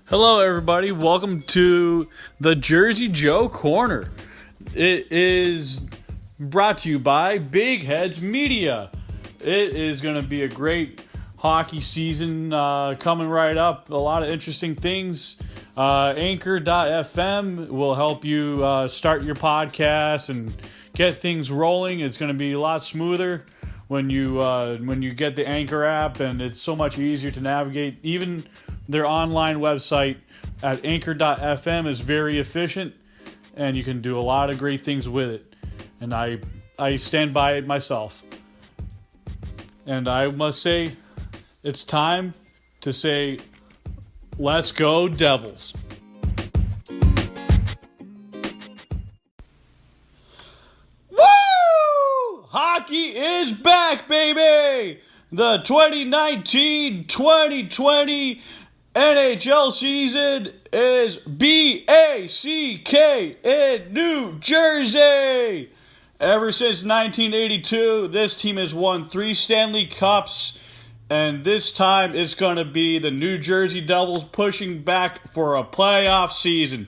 Hello, everybody. Welcome to the Jersey Joe Corner. It is brought to you by Big Heads Media. It is going to be a great hockey season coming right up. A lot of interesting things. Anchor.fm will help you start your podcast and get things rolling. It's going to be a lot smoother when you get the Anchor app, and it's so much easier to navigate. Even their online website at anchor.fm is very efficient, and you can do a lot of great things with it. And I stand by it myself. And I must say, it's time to say, let's go Devils. Woo! Hockey is back, baby! The 2019-2020 NHL season is B-A-C-K in New Jersey. Ever since 1982, this team has won 3 Stanley Cups, and this time it's going to be the New Jersey Devils pushing back for a playoff season.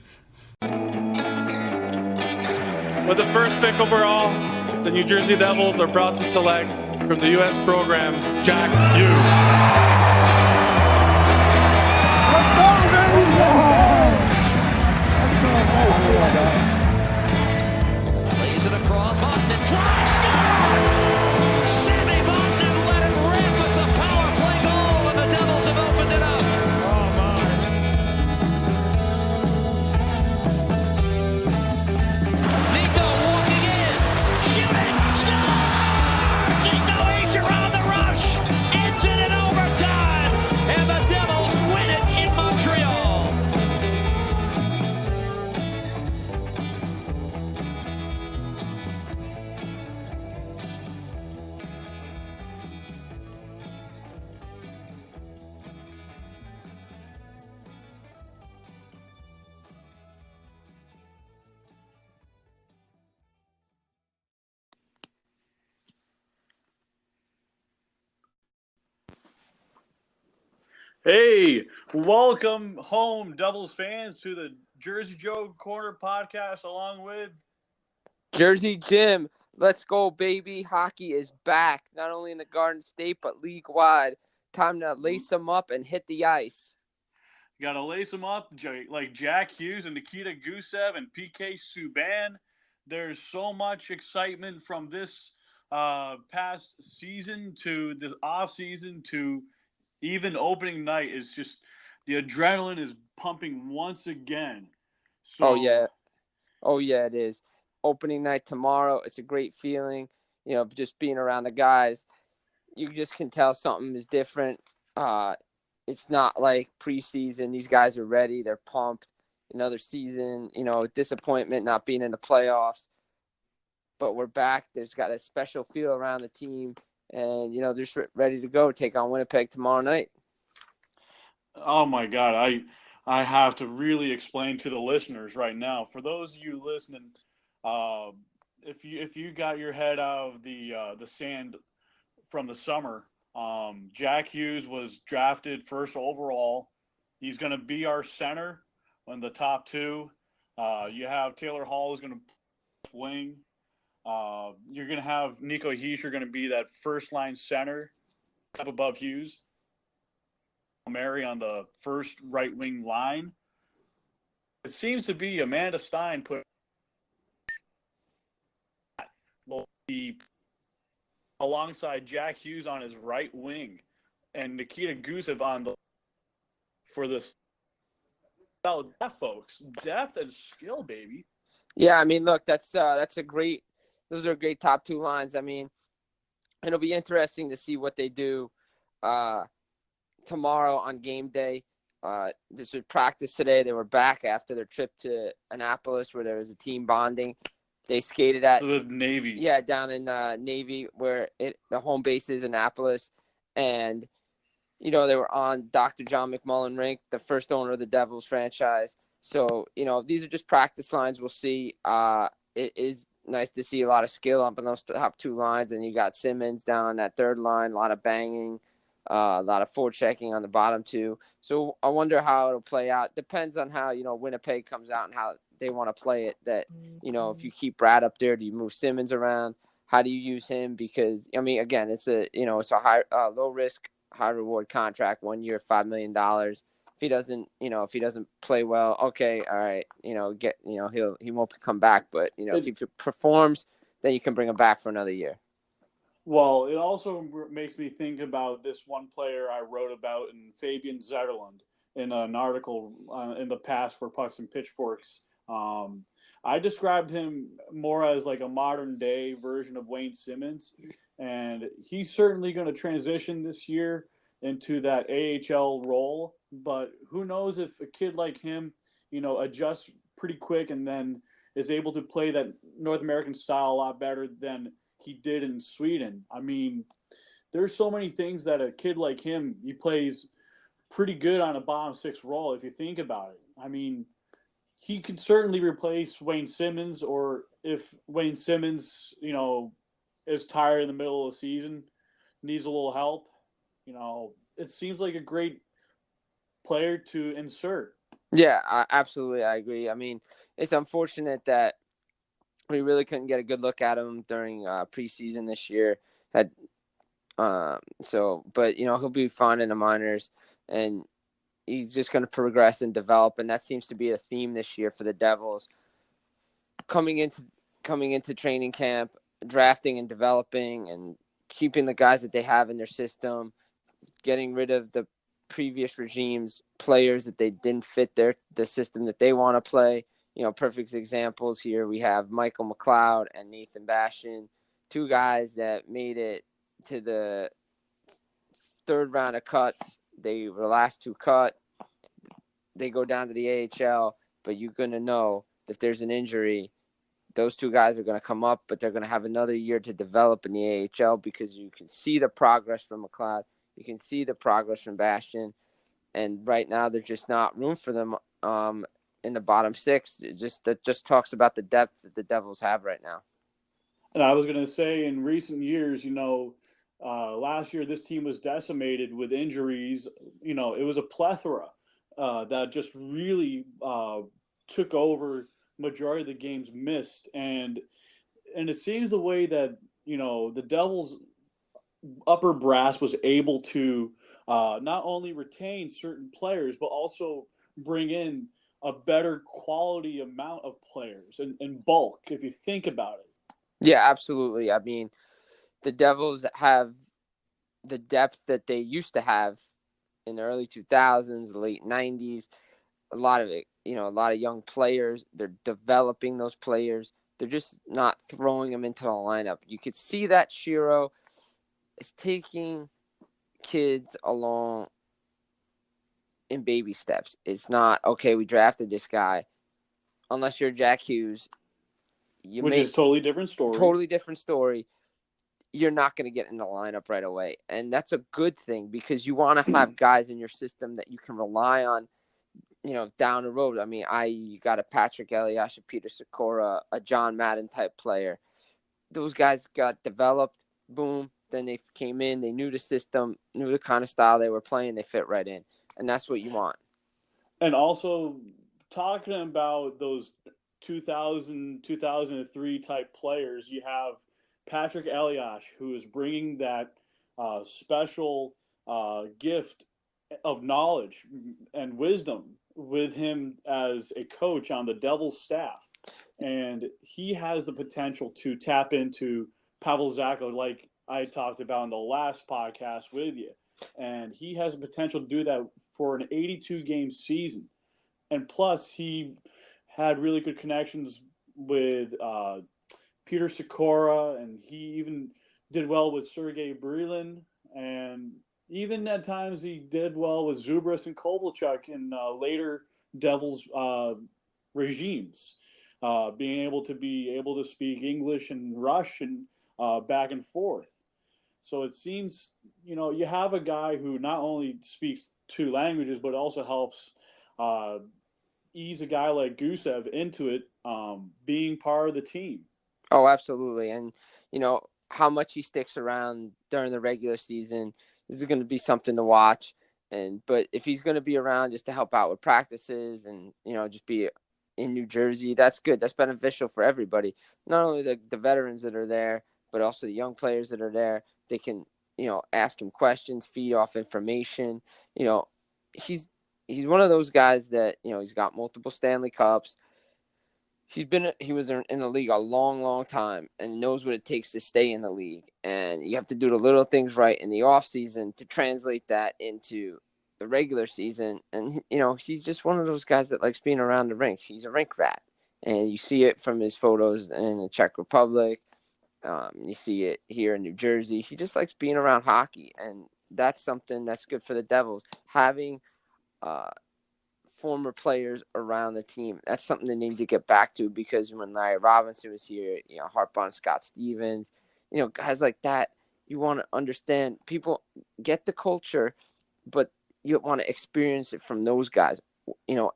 With the first pick overall, the New Jersey Devils are proud to select from the U.S. program, Jack Hughes. Plays it across, Vatanen drives, score! Sammy Vatanen let it rip. It's a power play goal, and the Devils have opened it up. Oh, my. Nico walking in, shooting, score! Nico Hischier on the rush, ends it in overtime, and the Devils win it in Montreal. Hey, welcome home, Devils fans, to the Jersey Joe Corner podcast, along with Jersey Jim, let's go, baby. Hockey is back, not only in the Garden State, but league-wide. Time to lace them up and hit the ice. you got to lace them up like Jack Hughes and Nikita Gusev and PK Subban. There's so much excitement from this past season to this offseason to even opening night. Is just the adrenaline is pumping once again. So, Oh, yeah, it is. Opening night tomorrow, it's a great feeling. You know, just being around the guys, you just can tell something is different. It's not like preseason. These guys are ready. They're pumped. Another season, disappointment not being in the playoffs. But we're back. There's got a special feel around the team. And, they're just ready to go take on Winnipeg tomorrow night. Oh my God, I have to explain to the listeners right now. For those of you listening, if you got your head out of the sand from the summer, Jack Hughes was drafted first overall. He's going to be our center on the top 2. You have Taylor Hall is going to wing. You're going to have Nico Hischier going to be that first line center up above Hughes. Mary on the first right wing line. It seems to be Amanda Stein put will be alongside Jack Hughes on his right wing and Nikita Gusev on the for this. Oh, depth, folks, depth and skill, baby. Yeah, I mean, look, those are great top 2 lines. I mean, it'll be interesting to see what they do tomorrow on game day. This was practice today. They were back after their trip to Annapolis where there was a team bonding. They skated at Navy. Yeah, down in Navy where the home base is Annapolis. And, they were on Dr. John McMullen rink, the first owner of the Devils franchise. So, these are just practice lines. We'll see. It is nice to see a lot of skill up in those top 2 lines. And you got Simmons down on that third line, a lot of banging. A lot of forechecking on the bottom two. So I wonder how it'll play out. Depends on how, Winnipeg comes out and how they want to play it. That, if you keep Brad up there, do you move Simmons around? How do you use him? Because, again, it's a high, low risk, high reward contract, 1 year, $5 million. If he doesn't play well, okay, all right, he won't come back. But, if he performs, then you can bring him back for another year. Well, it also makes me think about this one player I wrote about in Fabian Zetterlund in an article in the past for Pucks and Pitchforks. I described him more as like a modern day version of Wayne Simmons, and he's certainly going to transition this year into that AHL role. But who knows if a kid like him, adjusts pretty quick and then is able to play that North American style a lot better than he did in Sweden. I mean, there's so many things that a kid like him, he plays pretty good on a bottom six role if you think about it. I mean, he could certainly replace Wayne Simmons, or if Wayne Simmons, is tired in the middle of the season, needs a little help, it seems like a great player to insert. Yeah, absolutely. I agree. I mean, it's unfortunate that we really couldn't get a good look at him during preseason this year. But he'll be fine in the minors, and he's just going to progress and develop. And that seems to be a theme this year for the Devils. Coming into training camp, drafting and developing, and keeping the guys that they have in their system, getting rid of the previous regime's players that they didn't fit the system that they want to play. Perfect examples here. We have Michael McLeod and Nathan Bastian, two guys that made it to the third round of cuts. They were the last two cut. They go down to the AHL, but you're going to know that if there's an injury, those two guys are going to come up, but they're going to have another year to develop in the AHL because you can see the progress from McLeod. You can see the progress from Bastian. And right now, there's just not room for them in the bottom six. That just talks about the depth that the Devils have right now. And I was going to say, in recent years, last year this team was decimated with injuries. It was a plethora that just really took over majority of the games missed. And it seems the way that, the Devils upper brass was able to not only retain certain players, but also bring in a better quality amount of players in bulk, if you think about it. Yeah, absolutely. I mean, the Devils have the depth that they used to have in the early 2000s, the late 90s. A lot of young players. They're developing those players. They're just not throwing them into the lineup. You could see that Shiro is taking kids along in baby steps. It's not, okay, we drafted this guy. Unless you're Jack Hughes, Which is totally different story. Totally different story. You're not going to get in the lineup right away. And that's a good thing because you want to have guys in your system that you can rely on, down the road. I mean, you got a Patrick Elias, a Peter Sikora, a John Madden type player. Those guys got developed, boom. Then they came in, they knew the system, knew the kind of style they were playing, they fit right in. And that's what you want. And also, talking about those 2000, 2003 type players, you have Patrick Elias, who is bringing that special gift of knowledge and wisdom with him as a coach on the Devils staff. And he has the potential to tap into Pavel Zacha, like I talked about in the last podcast with you. And he has the potential to do that for an 82-game season. And plus, he had really good connections with Peter Sikora, and he even did well with Sergei Brilin. And even at times, he did well with Zubris and Kovalchuk in later Devils regimes, being able to speak English and Russian back and forth. So it seems, you have a guy who not only speaks two languages, but also helps ease a guy like Gusev into it, being part of the team. Oh, absolutely. And, how much he sticks around during the regular season, this is going to be something to watch. But if he's going to be around just to help out with practices and, just be in New Jersey, that's good. That's beneficial for everybody. Not only the veterans that are there, but also the young players that are there. They can, ask him questions, feed off information. He's one of those guys that, he's got multiple Stanley Cups. He was in the league a long, long time and knows what it takes to stay in the league. And you have to do the little things right in the off season to translate that into the regular season. And, he's just one of those guys that likes being around the rink. He's a rink rat. And you see it from his photos in the Czech Republic. You see it here in New Jersey. He just likes being around hockey. And that's something that's good for the Devils. Having former players around the team. That's something they need to get back to, because when Larry Robinson was here, harp on Scott Stevens, guys like that, you want to understand. People get the culture, but you want to experience it from those guys.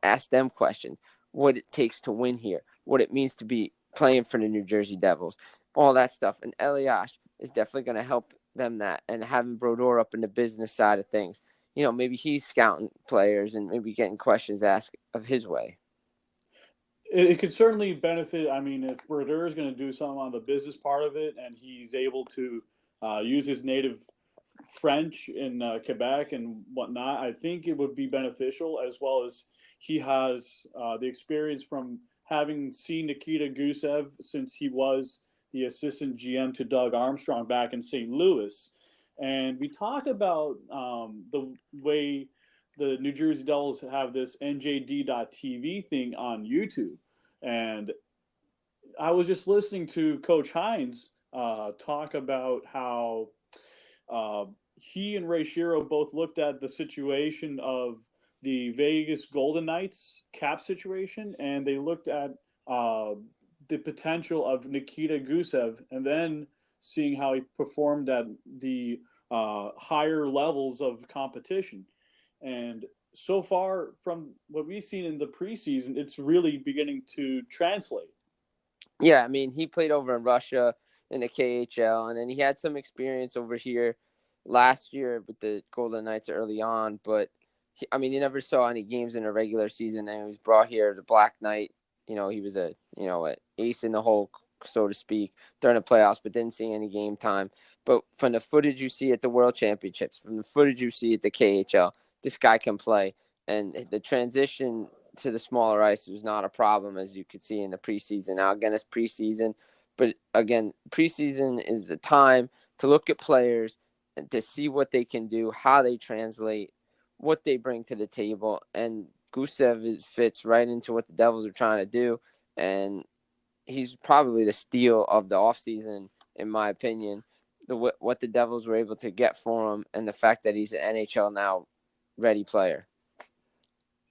Ask them questions, what it takes to win here, what it means to be playing for the New Jersey Devils, all that stuff. And Elias is definitely going to help them that, and having Brodeur up in the business side of things. Maybe he's scouting players and maybe getting questions asked of his way. It could certainly benefit. I mean, if Brodeur is going to do something on the business part of it, and he's able to use his native French in Quebec and whatnot, I think it would be beneficial, as well as he has the experience from having seen Nikita Gusev since he was the assistant GM to Doug Armstrong back in St. Louis. And we talk about the way the New Jersey Devils have this NJD.TV thing on YouTube. And I was just listening to Coach Hines talk about how he and Ray Shero both looked at the situation of the Vegas Golden Knights cap situation, and they looked at the potential of Nikita Gusev, and then seeing how he performed at the higher levels of competition. And so far, from what we've seen in the preseason, it's really beginning to translate. Yeah, I mean, he played over in Russia in the KHL, and then he had some experience over here last year with the Golden Knights early on. But, he never saw any games in a regular season, and he was brought here, the Black Knight. He was an ace in the hole, so to speak, during the playoffs, but didn't see any game time. But from the footage you see at the World Championships, from the footage you see at the KHL, this guy can play. And the transition to the smaller ice was not a problem, as you could see in the preseason. Now, again, it's preseason. But, again, preseason is the time to look at players and to see what they can do, how they translate, what they bring to the table. And Gusev fits right into what the Devils are trying to do. And he's probably the steal of the offseason, in my opinion. What the Devils were able to get for him, and the fact that he's an NHL now ready player.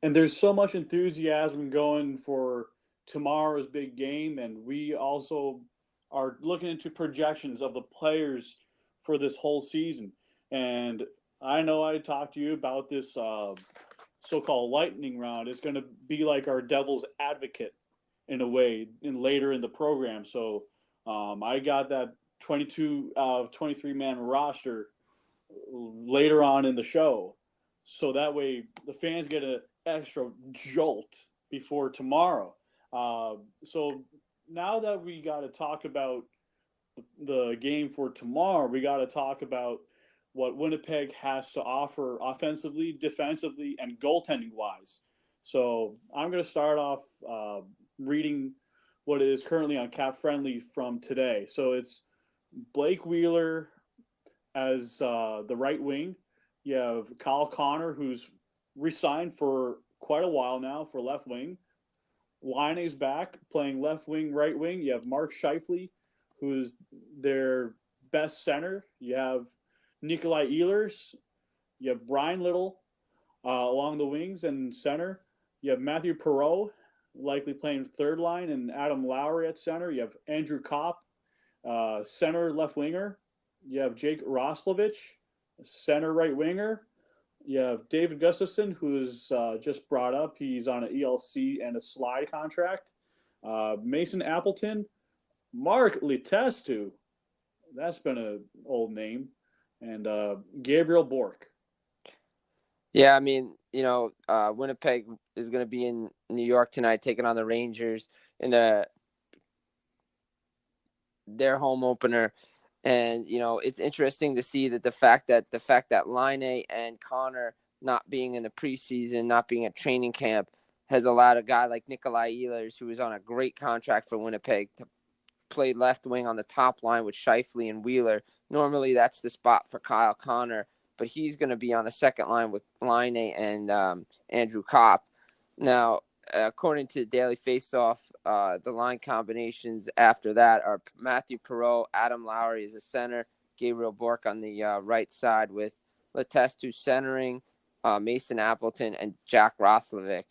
And there's so much enthusiasm going for tomorrow's big game, and we also are looking into projections of the players for this whole season. And I know I talked to you about this so-called lightning round. It's going to be like our Devil's advocate in a way, later in the program. So I got that 23-man roster later on in the show. So that way the fans get an extra jolt before tomorrow. So now that we got to talk about the game for tomorrow, we got to talk about what Winnipeg has to offer offensively, defensively, and goaltending-wise. So I'm going to start off reading what is currently on Cap Friendly from today. So it's Blake Wheeler as the right wing. You have Kyle Connor, who's re-signed for quite a while now for left wing. Laine's back playing left wing, right wing. You have Mark Scheifele, who's their best center. You have Nikolai Ehlers. You have Brian Little along the wings and center. You have Matthew Perreault, likely playing third line, and Adam Lowry at center. You have Andrew Kopp, center left winger. You have Jake Roslovich, center right winger. You have David Gustafson, who's just brought up. He's on an ELC and a slide contract. Mason Appleton, Mark Letestu. That's been an old name. and Gabriel Bork. Yeah, I mean, Winnipeg is going to be in New York tonight, taking on the Rangers in their home opener. And it's interesting to see that the fact that Laine and Connor not being in the preseason, not being at training camp, has allowed a guy like Nikolai Ehlers, who is on a great contract for Winnipeg, to play left wing on the top line with Scheifele and Wheeler. Normally, that's the spot for Kyle Connor, but he's going to be on the second line with Laine and Andrew Kopp. Now, according to Daily Faceoff, the line combinations after that are Matthew Perreault, Adam Lowry as a center, Gabriel Bork on the right side with Letestu centering, Mason Appleton, and Jack Roslovic.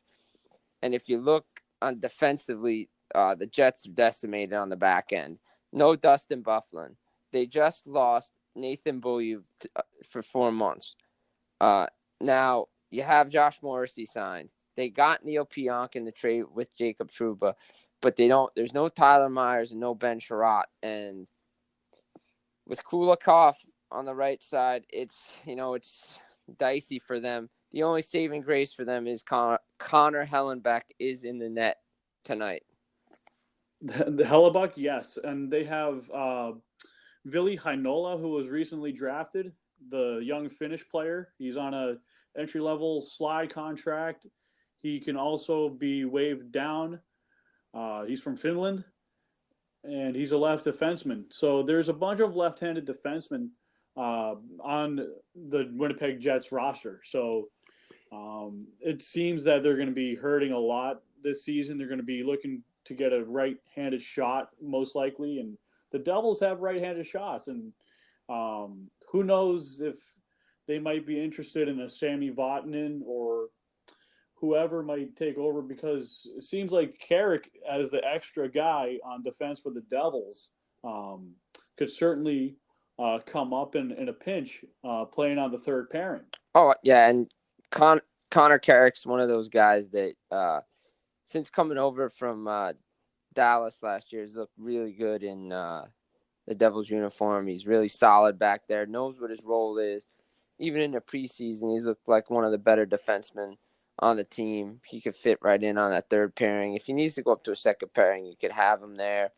And if you look on defensively, the Jets are decimated on the back end. No Dustin Byfuglien. They just lost Nathan Beaulieu for 4 months. Now, you have Josh Morrissey signed. They got Neil Pionk in the trade with Jacob Trouba, but there's no Tyler Myers and no Ben Sherratt. And with Kulikov on the right side, it's dicey for them. The only saving grace for them is Connor Hellenbeck is in the net tonight. The Hellebuck, yes. And they have Ville Heinola, who was recently drafted, the young Finnish player. He's on a entry-level slide contract. He can also be waived down. He's from Finland, and he's a left defenseman. So there's a bunch of left-handed defensemen on the Winnipeg Jets roster. So it seems that they're going to be hurting a lot this season. They're going to be looking to get a right-handed shot, most likely. And the Devils have right-handed shots. And who knows if they might be interested in a Sami Vatanen or whoever might take over, because it seems like Carrick, as the extra guy on defense for the Devils, could certainly come up in a pinch playing on the third pairing. Oh, yeah, and Connor Carrick's one of those guys that since coming over from Dallas last year has looked really good in the Devils uniform. He's really solid back there, knows what his role is. Even in the preseason, he's looked like one of the better defensemen on the team. He could fit right in on that third pairing. If he needs to go up to a second pairing, you could have him there.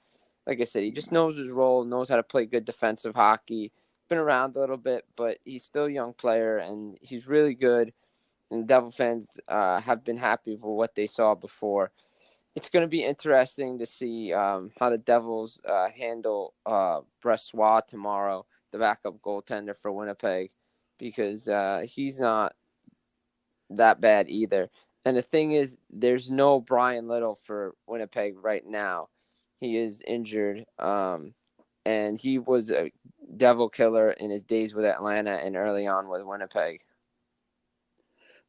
Like I said, he just knows his role, knows how to play good defensive hockey. Been around a little bit, but he's still a young player, and he's really good. And Devil fans have been happy with what they saw before. It's going to be interesting to see how the Devils handle Brossoit tomorrow, the backup goaltender for Winnipeg, because he's not that bad either. And the thing is, there's no Brian Little for Winnipeg right now. He is injured, and he was a Devil killer in his days with Atlanta and early on with Winnipeg.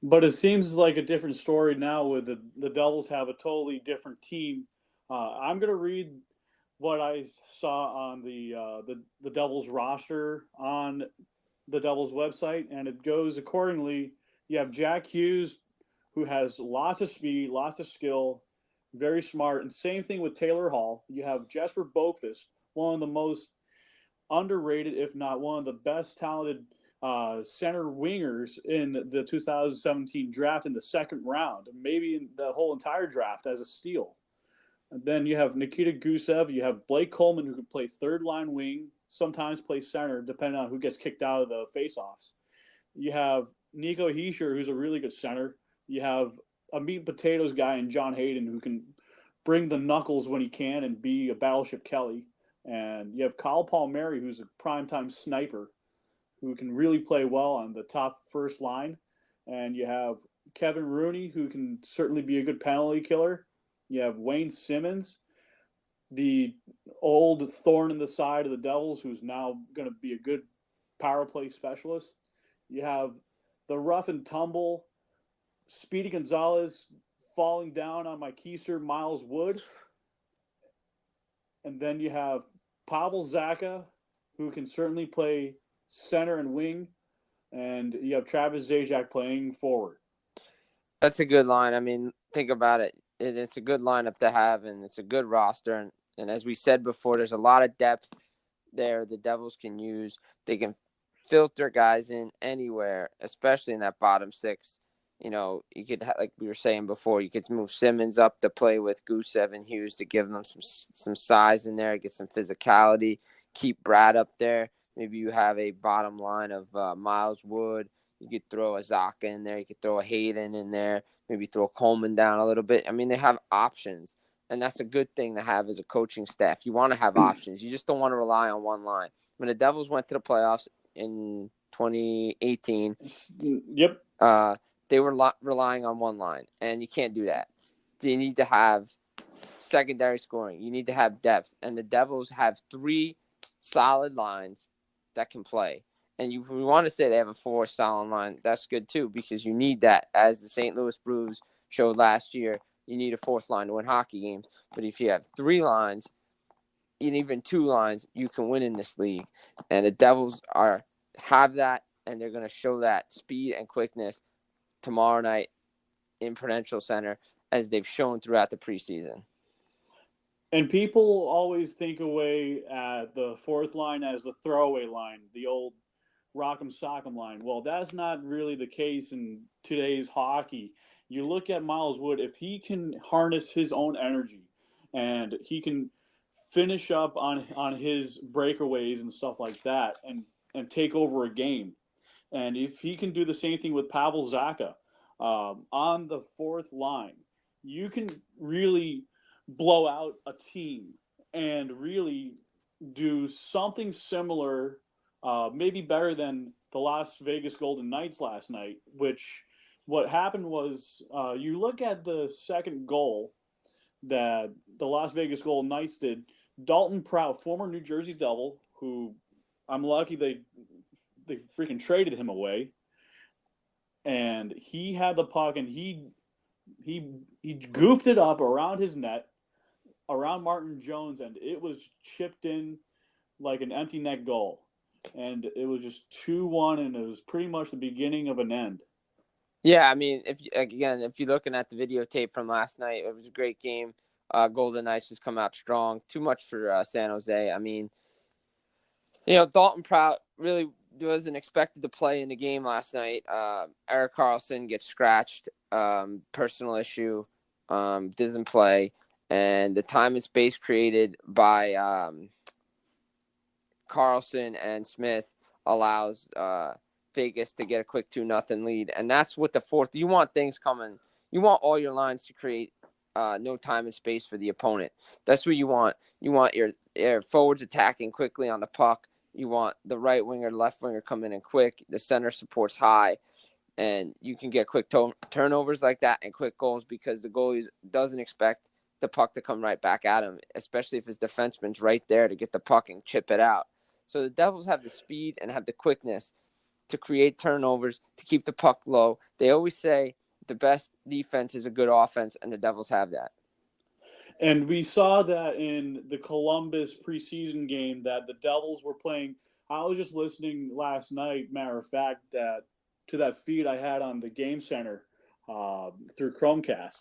But it seems like a different story now with the Devils have a totally different team. I'm going to read what I saw on the Devils roster on the Devils website, and it goes accordingly. You have Jack Hughes, who has lots of speed, lots of skill, very smart, and same thing with Taylor Hall. You have Jesper Boqvist, one of the most underrated, if not one of the best talented center wingers in the 2017 draft in the second round, maybe in the whole entire draft as a steal. And then you have Nikita Gusev. You have Blake Coleman, who can play third line wing, sometimes play center, depending on who gets kicked out of the faceoffs. You have Nico Hischier, who's a really good center. You have a meat and potatoes guy in John Hayden, who can bring the knuckles when he can and be a Battleship Kelly. And you have Kyle Palmieri, who's a primetime sniper, who can really play well on the top first line. And you have Kevin Rooney, who can certainly be a good penalty killer. You have Wayne Simmons, the old thorn in the side of the Devils, who's now going to be a good power play specialist. You have the rough and tumble Speedy Gonzalez falling down on my keister, Miles Wood. And then you have Pavel Zacha, who can certainly play center and wing. And you have Travis Zajac playing forward. That's a good line. I mean, think about it. It's a good lineup to have, and it's a good roster. And as we said before, there's a lot of depth there the Devils can use. They can filter guys in anywhere, especially in that bottom six. You know, you could, like we were saying before, you could move Simmons up to play with Gusev and Hughes to give them some size in there, get some physicality, keep Brad up there. Maybe you have a bottom line of Miles Wood. You could throw a Zaka in there. You could throw a Hayden in there. Maybe throw Coleman down a little bit. I mean, they have options, and that's a good thing to have as a coaching staff. You want to have options. You just don't want to rely on one line. When the Devils went to the playoffs in 2018, Yep. they were relying on one line, and you can't do that. You need to have secondary scoring. You need to have depth, and the Devils have 3 solid lines that can play. And we want to say they have a 4 solid line. That's good too, because you need that. As the St. Louis Blues showed last year, you need a 4th line to win hockey games. But if you have 3 lines, and even 2 lines, you can win in this league. And the Devils have that, and they're going to show that speed and quickness tomorrow night in Prudential Center, as they've shown throughout the preseason. And people always think away at the 4th line as the throwaway line, the old rock'em sock'em line. Well, that's not really the case in today's hockey. You look at Miles Wood, if he can harness his own energy and he can finish up on his breakaways and stuff like that and take over a game. And if he can do the same thing with Pavel Zacha on the 4th line, you can really blow out a team and really do something similar, maybe better than the Las Vegas Golden Knights last night, which what happened was you look at the second goal that the Las Vegas Golden Knights did. Dalton Prout, former New Jersey Devil, who I'm lucky they freaking traded him away, and he had the puck and he goofed it up around his net, around Martin Jones, and it was chipped in like an empty net goal. And it was just 2-1, and it was pretty much the beginning of an end. Yeah, I mean, if you're looking at the videotape from last night, it was a great game. Golden Knights just come out strong. Too much for San Jose. I mean, you know, Dalton Prout really wasn't expected to play in the game last night. Erik Karlsson gets scratched, personal issue, doesn't play. And the time and space created by Karlsson and Smith allows Vegas to get a quick 2-0 lead. And that's what the 4th, you want things coming. You want all your lines to create no time and space for the opponent. That's what you want. You want your forwards attacking quickly on the puck. You want the right winger, left winger coming in quick. The center supports high. And you can get quick turnovers like that and quick goals because the goalie doesn't expect the puck to come right back at him, especially if his defenseman's right there to get the puck and chip it out. So the Devils have the speed and have the quickness to create turnovers, to keep the puck low. They always say the best defense is a good offense, and the Devils have that. And we saw that in the Columbus preseason game that the Devils were playing. I was just listening last night, matter of fact, to that feed I had on the Game Center through Chromecast.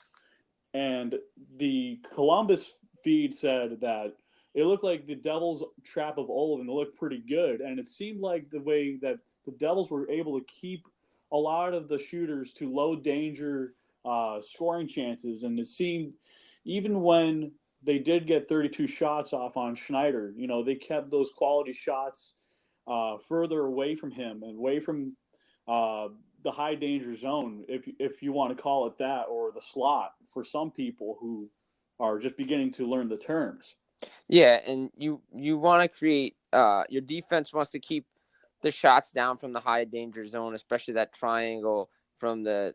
And the Columbus feed said that it looked like the Devils' trap of old, and it looked pretty good. And it seemed like the way that the Devils were able to keep a lot of the shooters to low danger scoring chances. And it seemed, even when they did get 32 shots off on Schneider, you know, they kept those quality shots further away from him and away from the high danger zone, if you want to call it that, or the slot for some people who are just beginning to learn the terms. Yeah, and you want to create your defense wants to keep the shots down from the high danger zone, especially that triangle from the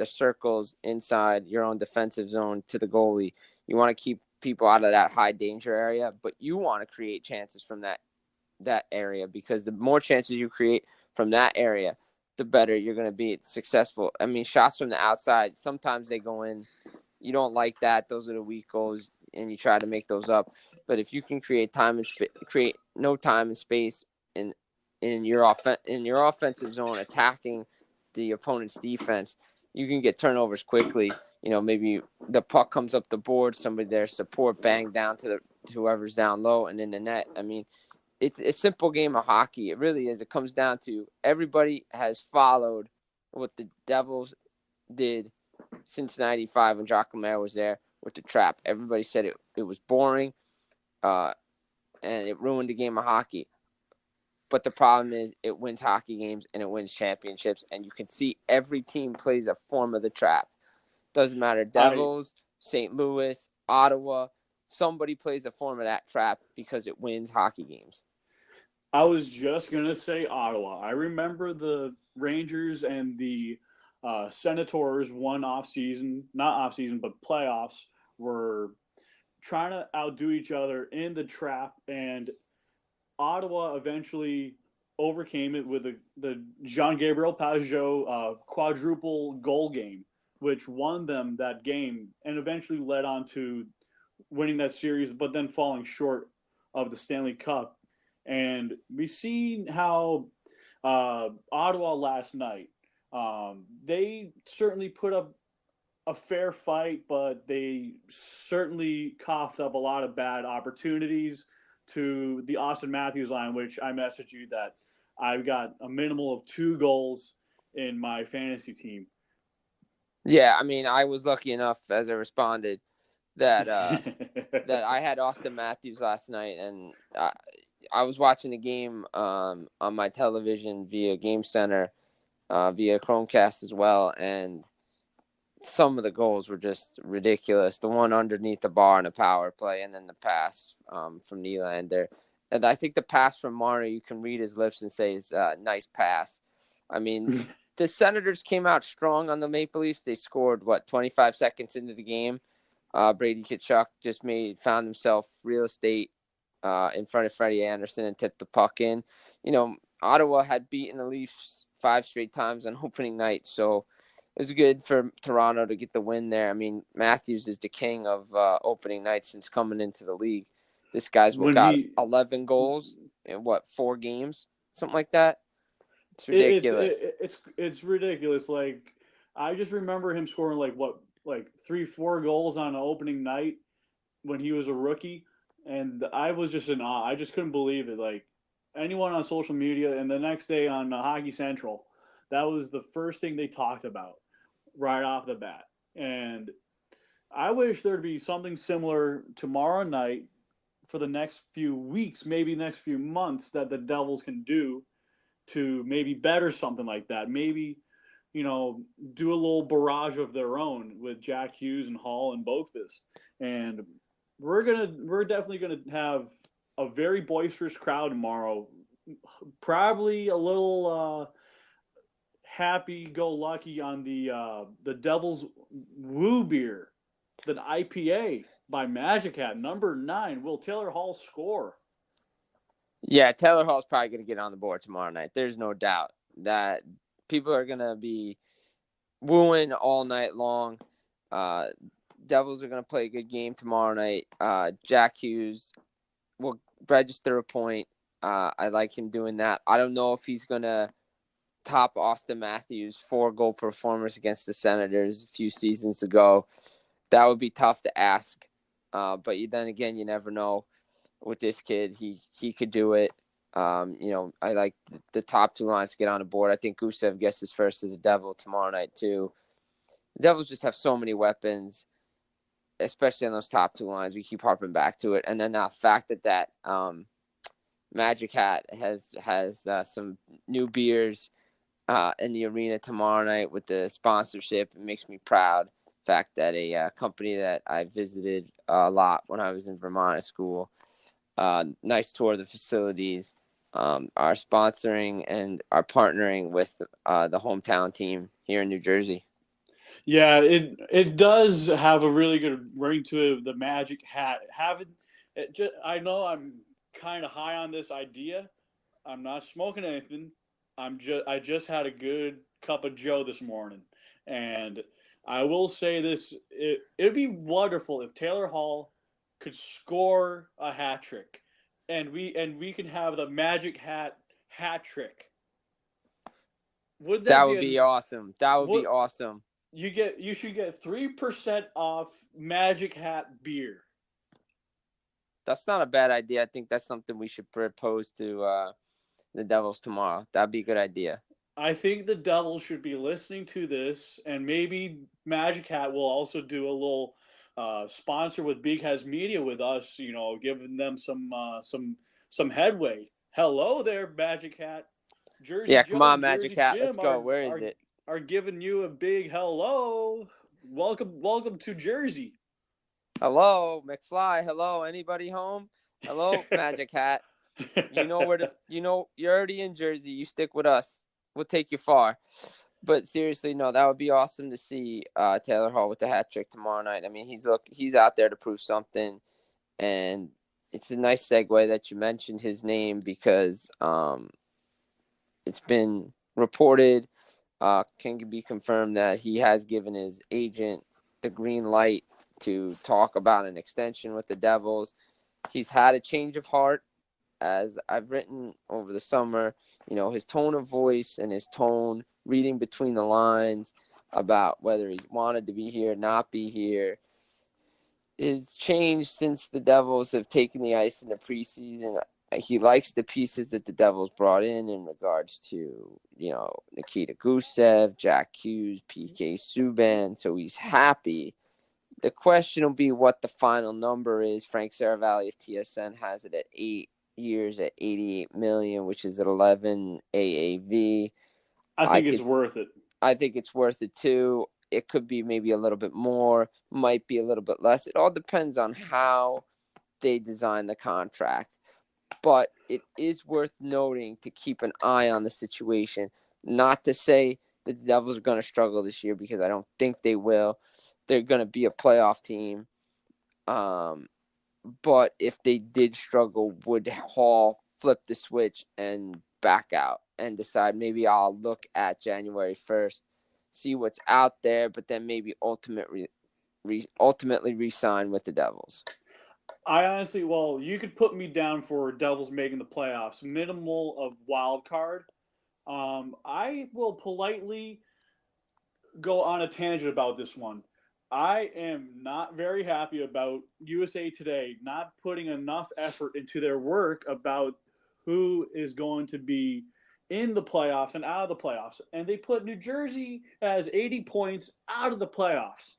circles inside your own defensive zone to the goalie. You want to keep people out of that high danger area, but you want to create chances from that area, because the more chances you create from that area, the better you're going to be successful. I mean, shots from the outside, sometimes they go in. You don't like that. Those are the weak goals, and you try to make those up. But if you can create create no time and space in your offensive zone, attacking the opponent's defense, you can get turnovers quickly. You know, maybe the puck comes up the board, somebody there support, bang down to whoever's down low and in the net. I mean, it's a simple game of hockey. It really is. It comes down to everybody has followed what the Devils did since '95 when Jacques Lemaire was there with the trap. Everybody said it was boring, and it ruined the game of hockey. But the problem is it wins hockey games and it wins championships, and you can see every team plays a form of the trap. Doesn't matter, Devils, St. Louis, Ottawa, somebody plays a form of that trap because it wins hockey games. I was just going to say Ottawa. I remember the Rangers and the Senators not off-season, but playoffs were trying to outdo each other in the trap, and Ottawa eventually overcame it with the Jean-Gabriel Pageau quadruple goal game, which won them that game and eventually led on to winning that series, but then falling short of the Stanley Cup. And we seen how Ottawa last night, they certainly put up a fair fight, but they certainly coughed up a lot of bad opportunities to the Austin Matthews line, which I messaged you that I've got a minimal of 2 goals in my fantasy team. Yeah, I mean, I was lucky enough, as I responded, that that I had Austin Matthews last night, and I was watching the game on my television via Game Center, via Chromecast as well, and some of the goals were just ridiculous. The one underneath the bar in a power play, and then the pass from Nylander. And I think the pass from Marner, you can read his lips and say is a nice pass. I mean, the Senators came out strong on the Maple Leafs. They scored, 25 seconds into the game. Brady Tkachuk just found himself real estate in front of Freddie Anderson and tipped the puck in. You know, Ottawa had beaten the Leafs 5 straight times on opening night, so it was good for Toronto to get the win there. I mean, Matthews is the king of opening nights since coming into the league. This guy's got 11 goals in 4 games, something like that. It's ridiculous. It's ridiculous. Like, I just remember him scoring 3-4 goals on an opening night when he was a rookie, and I was just in awe. I just couldn't believe it. Like, anyone on social media, and the next day on Hockey Central, that was the first thing they talked about right off the bat. And I wish there'd be something similar tomorrow night for the next few weeks, maybe next few months, that the Devils can do to maybe better something like that. Maybe, do a little barrage of their own with Jack Hughes and Hall and Boqvist. And we're definitely gonna have a very boisterous crowd tomorrow. Probably a little happy-go-lucky on the Devils Woo Beer, the IPA by Magic Hat, number 9. Will Taylor Hall score? Yeah, Taylor Hall's probably going to get on the board tomorrow night. There's no doubt that people are going to be wooing all night long. Devils are going to play a good game tomorrow night. Jack Hughes will register a point. I like him doing that. I don't know if he's going to top Austin Matthews' 4-goal performance against the Senators a few seasons ago. That would be tough to ask. But then again, you never know. With this kid, he could do it. I like the top 2 lines to get on the board. I think Gusev gets his first as a Devil tomorrow night too. The Devils just have so many weapons, especially on those top 2 lines. We keep harping back to it, and then the fact that Magic Hat has some new beers in the arena tomorrow night with the sponsorship. It makes me proud. The fact that a company that I visited a lot when I was in Vermont at school, nice tour of the facilities, are sponsoring and are partnering with the hometown team here in New Jersey. Yeah, it does have a really good ring to it. The Magic Hat. I know I'm kind of high on this idea. I'm not smoking anything. I just had a good cup of Joe this morning, and I will say this: it'd be wonderful if Taylor Hall could score a hat trick, and we can have the Magic Hat trick. That would be awesome. That would be awesome. You should get 3% off Magic Hat beer. That's not a bad idea. I think that's something we should propose to the Devils tomorrow. That'd be a good idea. I think the Devils should be listening to this, and maybe Magic Hat will also do a little sponsor with Big Has Media with us. Giving them some headway. Hello there, Magic Hat. Jersey Yeah, Joe come on, and Magic Jersey Hat. Let's Jim go. Where is it? are giving you a big hello. Welcome to Jersey. Hello, McFly. Hello, anybody home? Hello, Magic Hat. You're already in Jersey. You stick with us. We'll take you far. But seriously, no, that would be awesome to see Taylor Hall with the hat trick tomorrow night. I mean, he's out there to prove something, and it's a nice segue that you mentioned his name because it's been reported, can be confirmed that he has given his agent the green light to talk about an extension with the Devils. He's had a change of heart, as I've written over the summer. His tone of voice and his tone, reading between the lines about whether he wanted to be here, not be here, is changed since the Devils have taken the ice in the preseason. He likes the pieces that the Devils brought in regards to, Nikita Gusev, Jack Hughes, PK Subban. So he's happy. The question will be what the final number is. Frank Saravalli of TSN has it at 8 years at $88 million, which is at 11 AAV. I think it's worth it. I think it's worth it too. It could be maybe a little bit more, might be a little bit less. It all depends on how they design the contract. But it is worth noting to keep an eye on the situation. Not to say the Devils are going to struggle this year, because I don't think they will. They're going to be a playoff team. But if they did struggle, would Hall flip the switch and back out and decide maybe I'll look at January 1st, see what's out there, but then maybe ultimately re-sign with the Devils? I honestly, you could put me down for Devils making the playoffs, minimal of wild card. I will politely go on a tangent about this one. I am not very happy about USA Today not putting enough effort into their work about who is going to be in the playoffs and out of the playoffs. And they put New Jersey as 80 points out of the playoffs.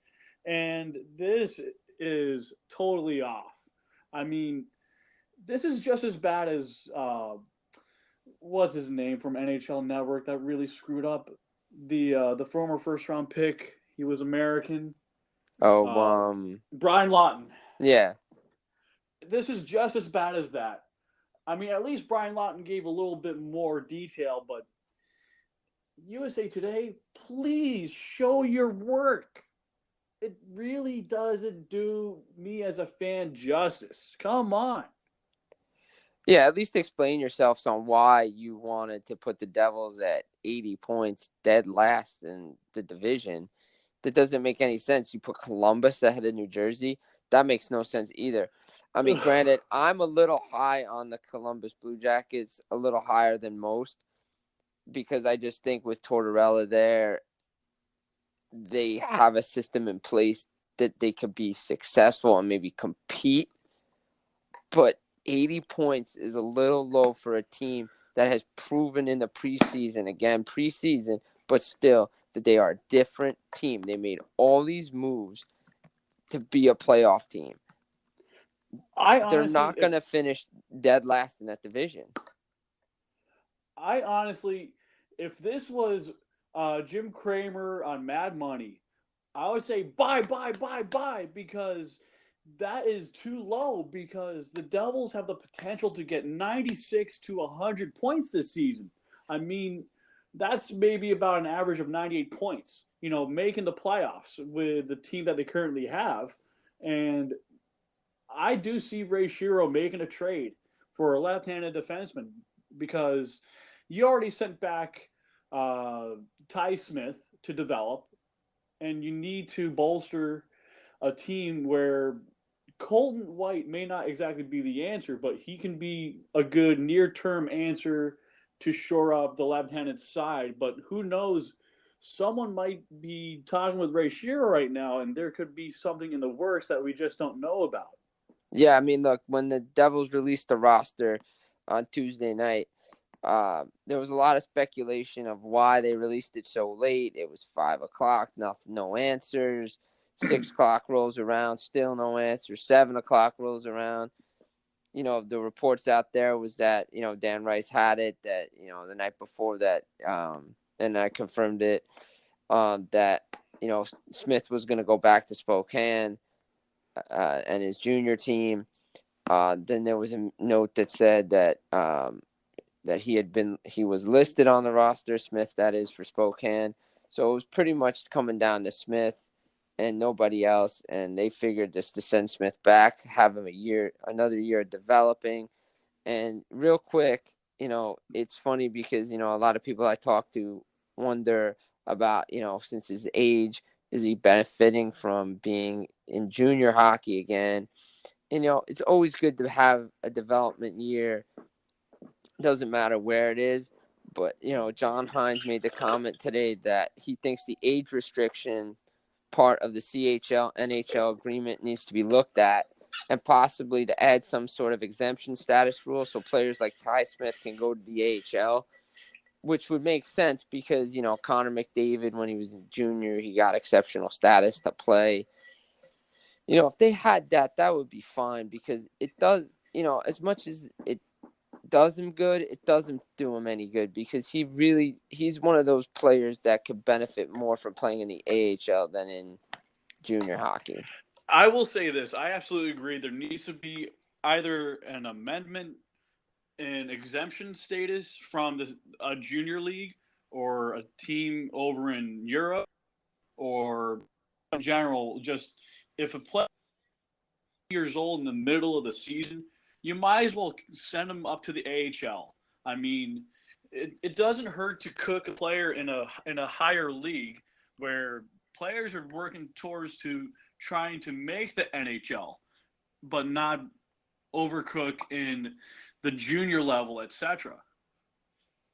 And this is totally off. I mean, this is just as bad as what's his name from NHL Network that really screwed up the former first round pick. He was American. Brian Lawton. Yeah. This is just as bad as that. I mean, at least Brian Lawton gave a little bit more detail, but USA Today, please show your work. It really doesn't do me as a fan justice. Come on. Yeah, at least explain yourselves on why you wanted to put the Devils at 80 points dead last in the division. That doesn't make any sense. You put Columbus ahead of New Jersey. That makes no sense either. I mean, granted, I'm a little high on the Columbus Blue Jackets, a little higher than most, because I just think with Tortorella there, they have a system in place that they could be successful and maybe compete. But 80 points is a little low for a team that has proven in the preseason, but still, that they are a different team. They made all these moves to be a playoff team. They're not going to finish dead last in that division. I honestly, if this was Jim Cramer on Mad Money, I would say buy, because that is too low, because the Devils have the potential to get 96 to 100 points this season. I mean, that's maybe about an average of 98 points, making the playoffs with the team that they currently have. And I do see Ray Shero making a trade for a left-handed defenseman, because you already sent back Ty Smith to develop, and you need to bolster a team where Colton White may not exactly be the answer, but he can be a good near-term answer to shore up the left-handed side. But who knows? Someone might be talking with Ray Shero right now, and there could be something in the works that we just don't know about. Yeah, I mean, look, when the Devils released the roster on Tuesday night, there was a lot of speculation of why they released it so late. It was 5:00, no answers. 6:00 rolls around, still no answers. 7:00 rolls around. The reports out there was that, Dan Rice had it, that, the night before that, and I confirmed it, that, Smith was going to go back to Spokane and his junior team. Then there was a note that said that that he was listed on the roster, Smith, that is, for Spokane. So it was pretty much coming down to Smith and nobody else. And they figured just to send Smith back, have him another year developing. And real quick, it's funny because, a lot of people I talk to wonder about, since his age, is he benefiting from being in junior hockey again? And, it's always good to have a development year. Doesn't matter where it is. But, John Hines made the comment today that he thinks the age restriction part of the CHL NHL agreement needs to be looked at, and possibly to add some sort of exemption status rule so players like Ty Smith can go to the AHL, which would make sense because, Connor McDavid, when he was a junior, he got exceptional status to play. If they had that, that would be fine because it does, as much as it does him good, it doesn't do him any good because he's one of those players that could benefit more from playing in the AHL than in junior hockey. I will say this. I absolutely agree. There needs to be either an amendment in exemption status from a junior league or a team over in Europe, or in general, just if a player is years old in the middle of the season, you might as well send them up to the AHL. I mean, it doesn't hurt to cook a player in a higher league where players are working towards to trying to make the NHL, but not overcook in the junior level, etc.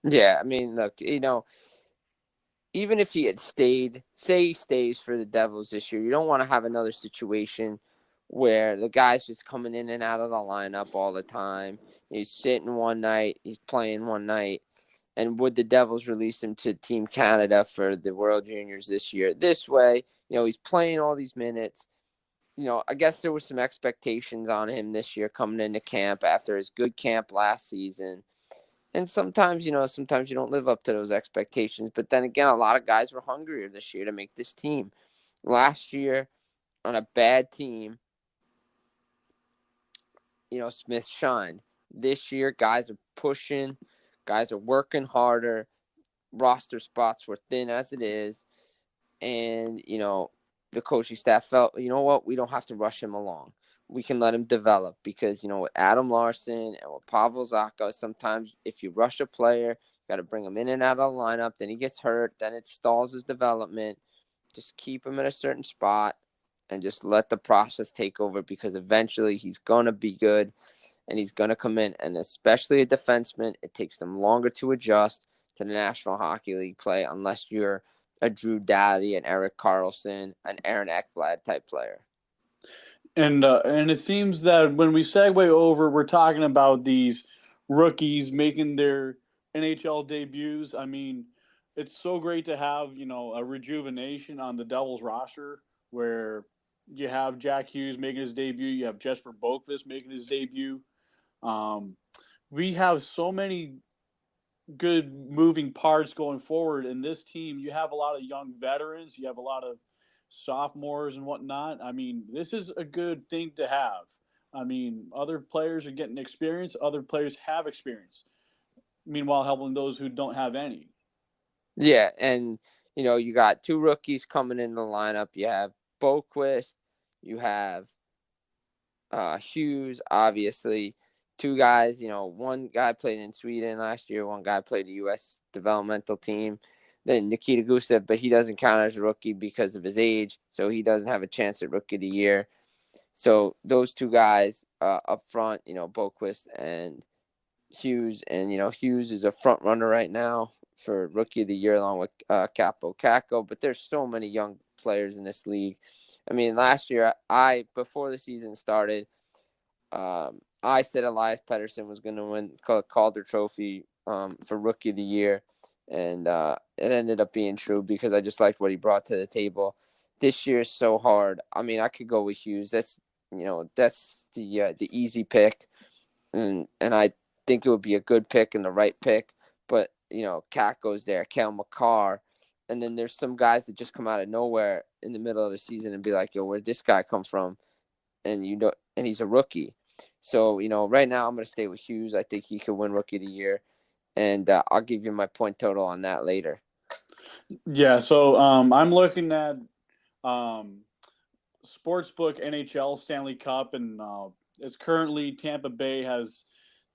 Yeah, I mean, look, even if he had stayed, say he stays for the Devils this year, you don't want to have another situation where the guy's just coming in and out of the lineup all the time. He's sitting one night, he's playing one night. And would the Devils release him to Team Canada for the World Juniors this year? This way, he's playing all these minutes. I guess there were some expectations on him this year coming into camp after his good camp last season. And sometimes you don't live up to those expectations. But then again, a lot of guys were hungrier this year to make this team. Last year, on a bad team, Smith shined. This year, guys are pushing, guys are working harder. Roster spots were thin as it is. And, the coaching staff felt, you know what, we don't have to rush him along. We can let him develop because, with Adam Larson and with Pavel Zacha, sometimes if you rush a player, you got to bring him in and out of the lineup. Then he gets hurt. Then it stalls his development. Just keep him in a certain spot and just let the process take over because eventually he's going to be good and he's going to come in. And especially a defenseman, it takes them longer to adjust to the National Hockey League play unless you're a Drew Doughty, an Erik Karlsson, an Aaron Ekblad type player. And it seems that when we segue over, we're talking about these rookies making their NHL debuts. I mean, it's so great to have, a rejuvenation on the Devils roster where you have Jack Hughes making his debut, you have Jesper Boqvist making his debut. We have so many good moving parts going forward in this team. You have a lot of young veterans, you have a lot of sophomores and whatnot. I mean, this is a good thing to have. I mean, other players are getting experience, other players have experience. Meanwhile, helping those who don't have any. Yeah, and you got two rookies coming in the lineup. You have Boqvist, you have Hughes, obviously. Two guys, one guy played in Sweden last year, one guy played the U.S. developmental team. Then Nikita Gusev, but he doesn't count as a rookie because of his age, so he doesn't have a chance at Rookie of the Year. So those two guys up front, Boqvist and Hughes, and Hughes is a front runner right now for Rookie of the Year along with Capo Caco. But there's so many young players in this league. I mean, last year before the season started, I said Elias Pettersson was going to win Calder Trophy for Rookie of the Year, and it ended up being true because I just liked what he brought to the table. This year is so hard. I mean, I could go with Hughes. That's the easy pick, and I think it would be a good pick and the right pick. But Cat goes there, Cale Makar, and then there's some guys that just come out of nowhere in the middle of the season and be like, "Yo, where'd this guy come from?" And he's a rookie. So right now I'm going to stay with Hughes. I think he could win Rookie of the Year, and I'll give you my point total on that later. Yeah, so I'm looking at Sportsbook NHL Stanley Cup, and it's currently Tampa Bay has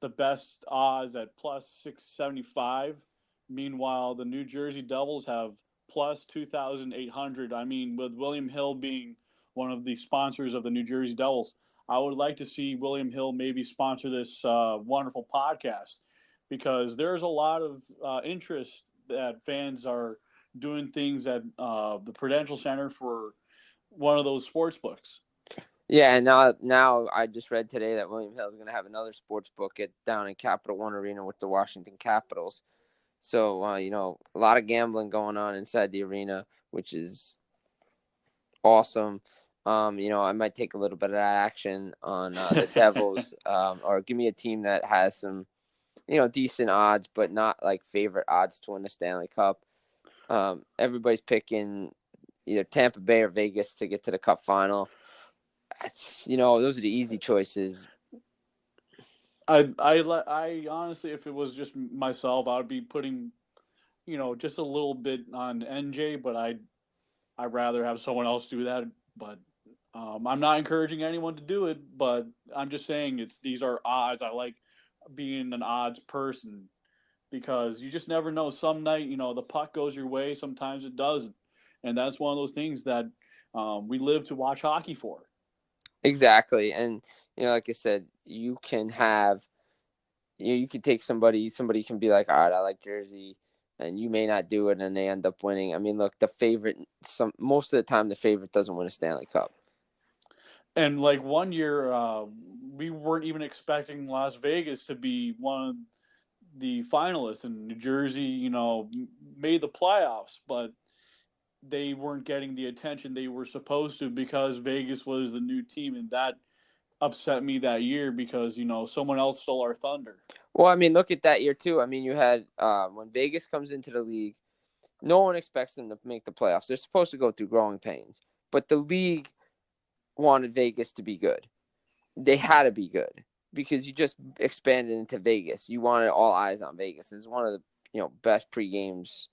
the best odds at plus 675. Meanwhile, the New Jersey Devils have plus 2,800. I mean, with William Hill being one of the sponsors of the New Jersey Devils, I would like to see William Hill maybe sponsor this wonderful podcast, because there's a lot of interest that fans are doing things at the Prudential Center for one of those sports books. Yeah, and now I just read today that William Hill is going to have another sports book down in Capital One Arena with the Washington Capitals. So a lot of gambling going on inside the arena, which is awesome. I might take a little bit of that action on the Devils, or give me a team that has some, decent odds, but not like favorite odds to win the Stanley Cup. Everybody's picking either Tampa Bay or Vegas to get to the Cup final. Those are the easy choices. I honestly, if it was just myself, I would be putting, just a little bit on NJ, but I'd rather have someone else do that. But I'm not encouraging anyone to do it, but I'm just saying these are odds. I like being an odds person, because you just never know. Some night, the puck goes your way. Sometimes it doesn't. And that's one of those things that we live to watch hockey for. Exactly. And, like I said, you can have, you can take somebody can be like, all right, I like Jersey, and you may not do it, and they end up winning. I mean, look, the favorite, most of the time, the favorite doesn't win a Stanley Cup. And like one year, we weren't even expecting Las Vegas to be one of the finalists, and New Jersey, made the playoffs, but they weren't getting the attention they were supposed to because Vegas was the new team, and that upset me that year because someone else stole our thunder. Well, I mean, look at that year too. I mean, you had when Vegas comes into the league, no one expects them to make the playoffs. They're supposed to go through growing pains, but the league wanted Vegas to be good. They had to be good because you just expanded into Vegas. You wanted all eyes on Vegas. It's one of the best pre-games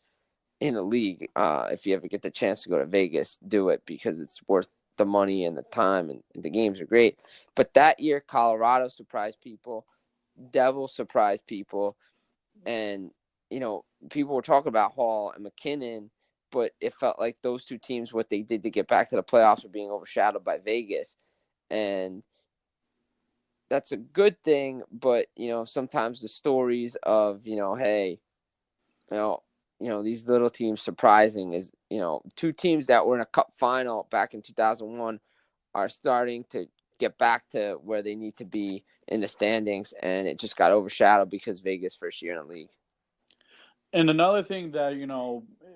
in the league. If you ever get the chance to go to Vegas, do it because it's worth the money and the time, and the games are great. But that year, Colorado surprised people. Devils surprised people. And, people were talking about Hall and McKinnon, but it felt like those two teams, what they did to get back to the playoffs, were being overshadowed by Vegas. And that's a good thing, but, sometimes the stories of, hey, these little teams surprising is, two teams that were in a cup final back in 2001 are starting to get back to where they need to be in the standings, and it just got overshadowed because Vegas first year in the league. And another thing that,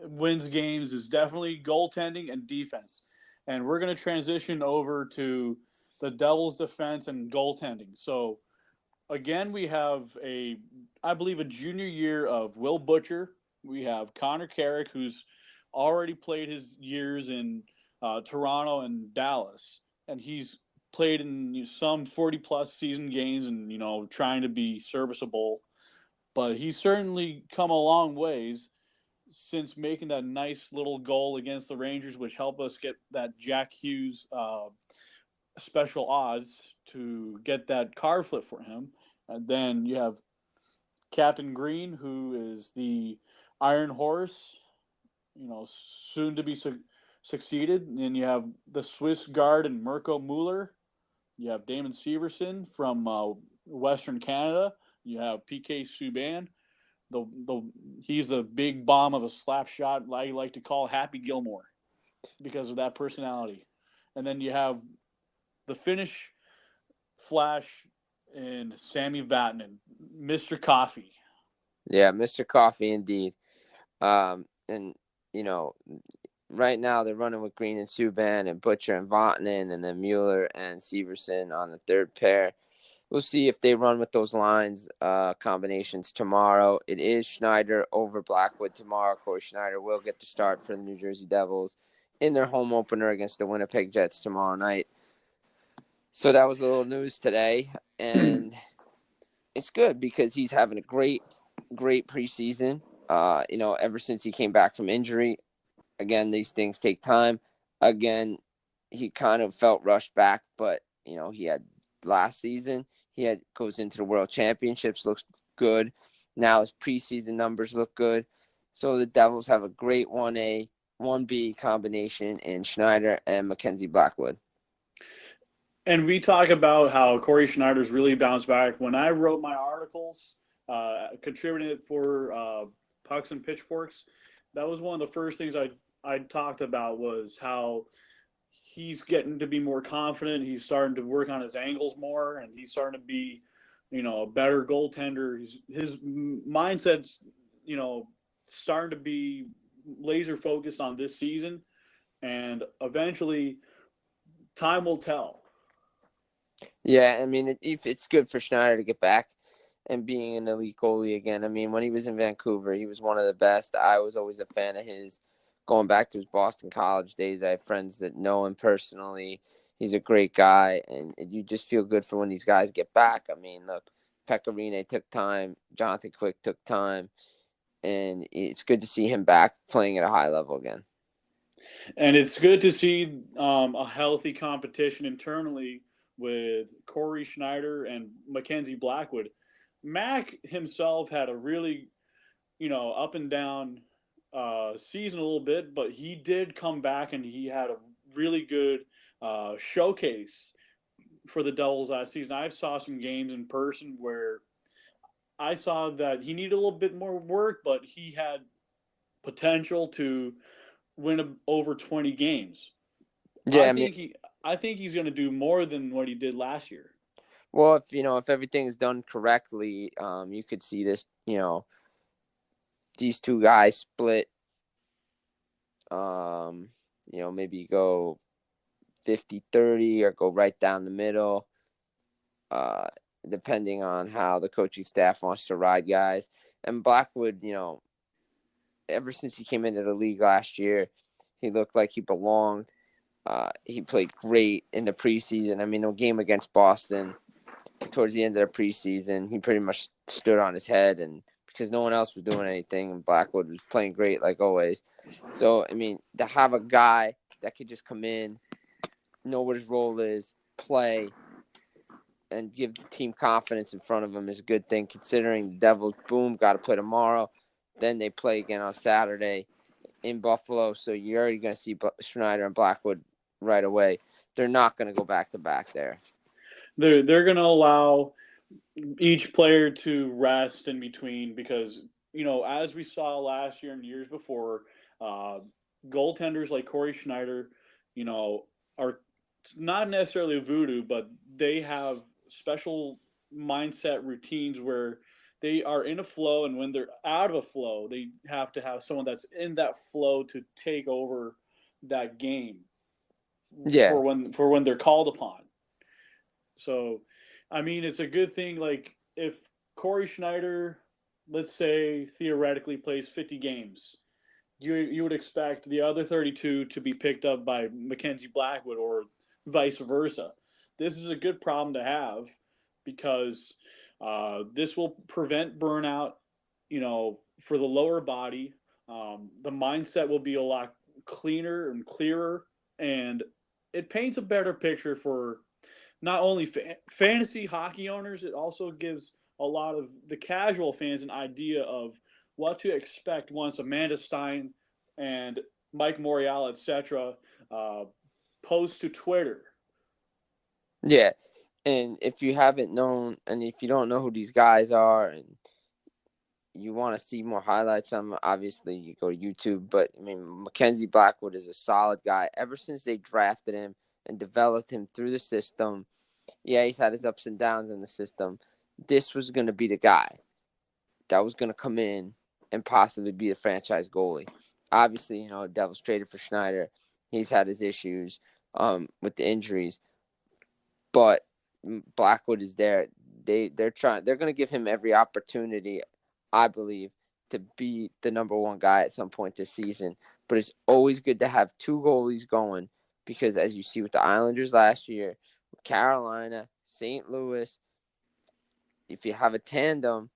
wins games is definitely goaltending and defense. And we're going to transition over to the Devils' defense and goaltending. So, again, we have I believe, a junior year of Will Butcher. We have Connor Carrick, who's already played his years in Toronto and Dallas. And he's played in some 40-plus season games and, trying to be serviceable. But he's certainly come a long ways since making that nice little goal against the Rangers, which helped us get that Jack Hughes special odds to get that card flip for him. And then you have Captain Green, who is the Iron Horse, soon to be succeeded. And then you have the Swiss guard and Mirko Mueller. You have Damon Severson from Western Canada. You have PK Subban. He's the big bomb of a slap shot I like to call Happy Gilmore because of that personality. And then you have the Finnish flash in Sammy Vatanen, Mr. Coffee. Yeah, Mr. Coffee indeed. And right now they're running with Green and Subban and Butcher and Vatanen, and then Mueller and Severson on the third pair. We'll see if they run with those lines combinations tomorrow. It is Schneider over Blackwood tomorrow. Corey Schneider will get the start for the New Jersey Devils in their home opener against the Winnipeg Jets tomorrow night. So that was a little news today, and it's good because he's having a great preseason. Ever since he came back from injury, again, these things take time. Again, he kind of felt rushed back, but he had last season. He goes into the World Championships, looks good. Now his preseason numbers look good. So the Devils have a great 1A, 1B combination in Schneider and Mackenzie Blackwood. And we talk about how Corey Schneider's really bounced back. When I wrote my articles, contributed for Pucks and Pitchforks, that was one of the first things I talked about was how he's getting to be more confident. He's starting to work on his angles more, and he's starting to be, a better goaltender. His mindset's, starting to be laser focused on this season, and eventually time will tell. Yeah, I mean, it's good for Schneider to get back and being an elite goalie again. I mean, when he was in Vancouver, he was one of the best. I was always a fan of his. Going back to his Boston College days, I have friends that know him personally. He's a great guy, and you just feel good for when these guys get back. I mean, look, Pecorine took time. Jonathan Quick took time. And it's good to see him back playing at a high level again. And it's good to see a healthy competition internally with Corey Schneider and Mackenzie Blackwood. Mac himself had a really, up and down season a little bit, but he did come back and he had a really good showcase for the Devils last season. I saw some games in person where I saw that he needed a little bit more work, but he had potential to win over 20 games. Yeah, I think he's going to do more than what he did last year. Well, if everything's done correctly, you could see this, these two guys split. Maybe go 50-30 or go right down the middle, depending on how the coaching staff wants to ride guys. And Blackwood, ever since he came into the league last year, he looked like he belonged. He played great in the preseason. I mean, the game against Boston, towards the end of the preseason, he pretty much stood on his head, and because no one else was doing anything, and Blackwood was playing great like always. So, I mean, to have a guy that could just come in, know what his role is, play, and give the team confidence in front of him is a good thing, considering the Devils, boom, got to play tomorrow. Then they play again on Saturday in Buffalo, so you're already going to see Schneider and Blackwood right away. They're not going to go back-to-back there. They're going to allow each player to rest in between because, as we saw last year and years before, goaltenders like Corey Schneider, are not necessarily a voodoo, but they have special mindset routines where they are in a flow, and when they're out of a flow, they have to have someone that's in that flow to take over that game. Yeah. For when they're called upon. So, I mean, it's a good thing. Like, if Corey Schneider, let's say, theoretically plays 50 games, you would expect the other 32 to be picked up by Mackenzie Blackwood or vice versa. This is a good problem to have because this will prevent burnout, for the lower body. The mindset will be a lot cleaner and clearer, and it paints a better picture for not only fantasy hockey owners, it also gives a lot of the casual fans an idea of what to expect once Amanda Stein and Mike Morial, etc., post to Twitter. Yeah, and if you haven't known, and if you don't know who these guys are, and you want to see more highlights on them, obviously you go to YouTube. But, I mean, Mackenzie Blackwood is a solid guy. Ever since they drafted him and developed him through the system, Yeah, he's had his ups and downs in the system. This was going to be the guy that was going to come in and possibly be the franchise goalie. Obviously, Devils traded for Schneider. He's had his issues with the injuries, but Blackwood is there. They're going to give him every opportunity, I believe, to be the number one guy at some point this season. But it's always good to have two goalies going because, as you see with the Islanders last year, Carolina, St. Louis, if you have a tandem,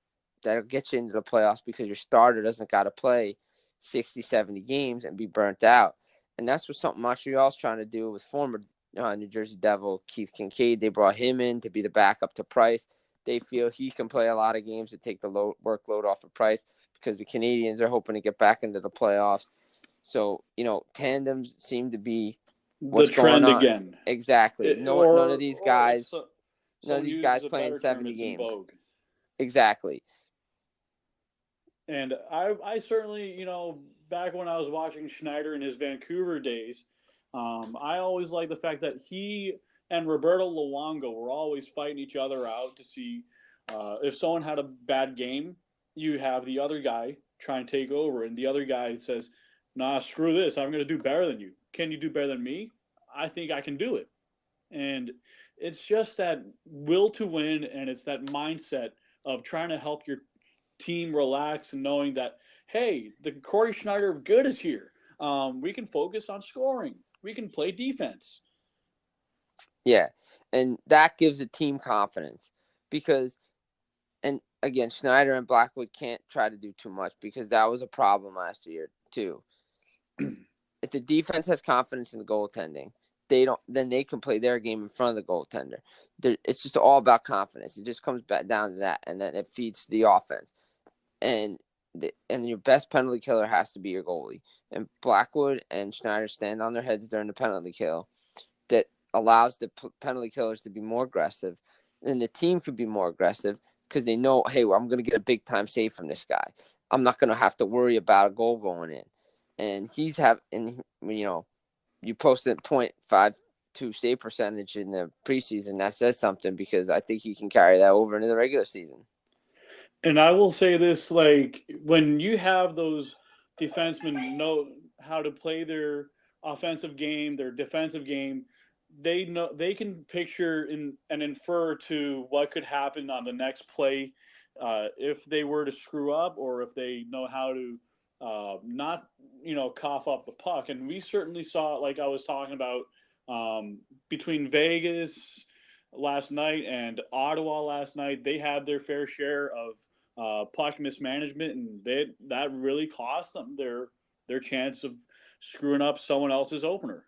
that'll get you into the playoffs because your starter doesn't got to play 60, 70 games and be burnt out. And that's what something Montreal's trying to do with former New Jersey Devil Keith Kincaid. They brought him in to be the backup to Price. They feel he can play a lot of games to take the workload off of Price because the Canadians are hoping to get back into the playoffs. So, tandems seem to be what's the trend going on. Again. Exactly. None of these guys playing 70 games. Vogue. Exactly. And I certainly, back when I was watching Schneider in his Vancouver days, I always liked the fact that he and Roberto Luongo were always fighting each other out to see if someone had a bad game, you have the other guy try and take over, and the other guy says, nah, screw this, I'm going to do better than you. Can you do better than me? I think I can do it. And it's just that will to win, and it's that mindset of trying to help your team relax and knowing that, hey, the Corey Schneider of good is here. We can focus on scoring. We can play defense. Yeah, and that gives a team confidence because, and again, Schneider and Blackwood can't try to do too much because that was a problem last year too. If the defense has confidence in the goaltending, then they can play their game in front of the goaltender. It's just all about confidence. It just comes back down to that, and then it feeds the offense. And your best penalty killer has to be your goalie. And Blackwood and Schneider stand on their heads during the penalty kill. That allows the penalty killers to be more aggressive, and the team could be more aggressive because they know, hey, well, I'm going to get a big time save from this guy. I'm not going to have to worry about a goal going in. And you posted 0.52 save percentage in the preseason. That says something because I think you can carry that over into the regular season. And I will say this, when you have those defensemen know how to play their offensive game, their defensive game, they know they can picture and infer to what could happen on the next play if they were to screw up or if they know how to not cough up the puck. And we certainly saw, like I was talking about, between Vegas last night and Ottawa last night, they had their fair share of puck mismanagement, and that really cost them their chance of screwing up someone else's opener.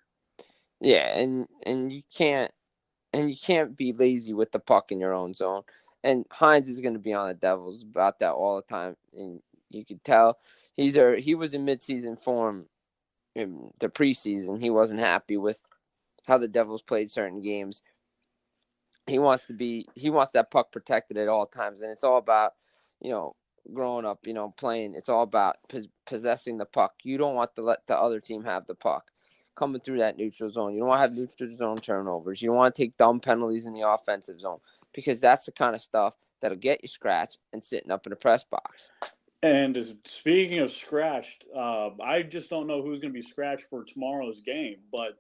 Yeah, and you can't be lazy with the puck in your own zone. And Hines is going to be on the Devils about that all the time, and you could tell he was in midseason form in the preseason. He wasn't happy with how the Devils played certain games. He wants that puck protected at all times, and it's all about growing up, playing. It's all about possessing the puck. You don't want to let the other team have the puck coming through that neutral zone. You don't want to have neutral zone turnovers. You don't want to take dumb penalties in the offensive zone because that's the kind of stuff that'll get you scratched and sitting up in the press box. And speaking of scratched, I just don't know who's going to be scratched for tomorrow's game. But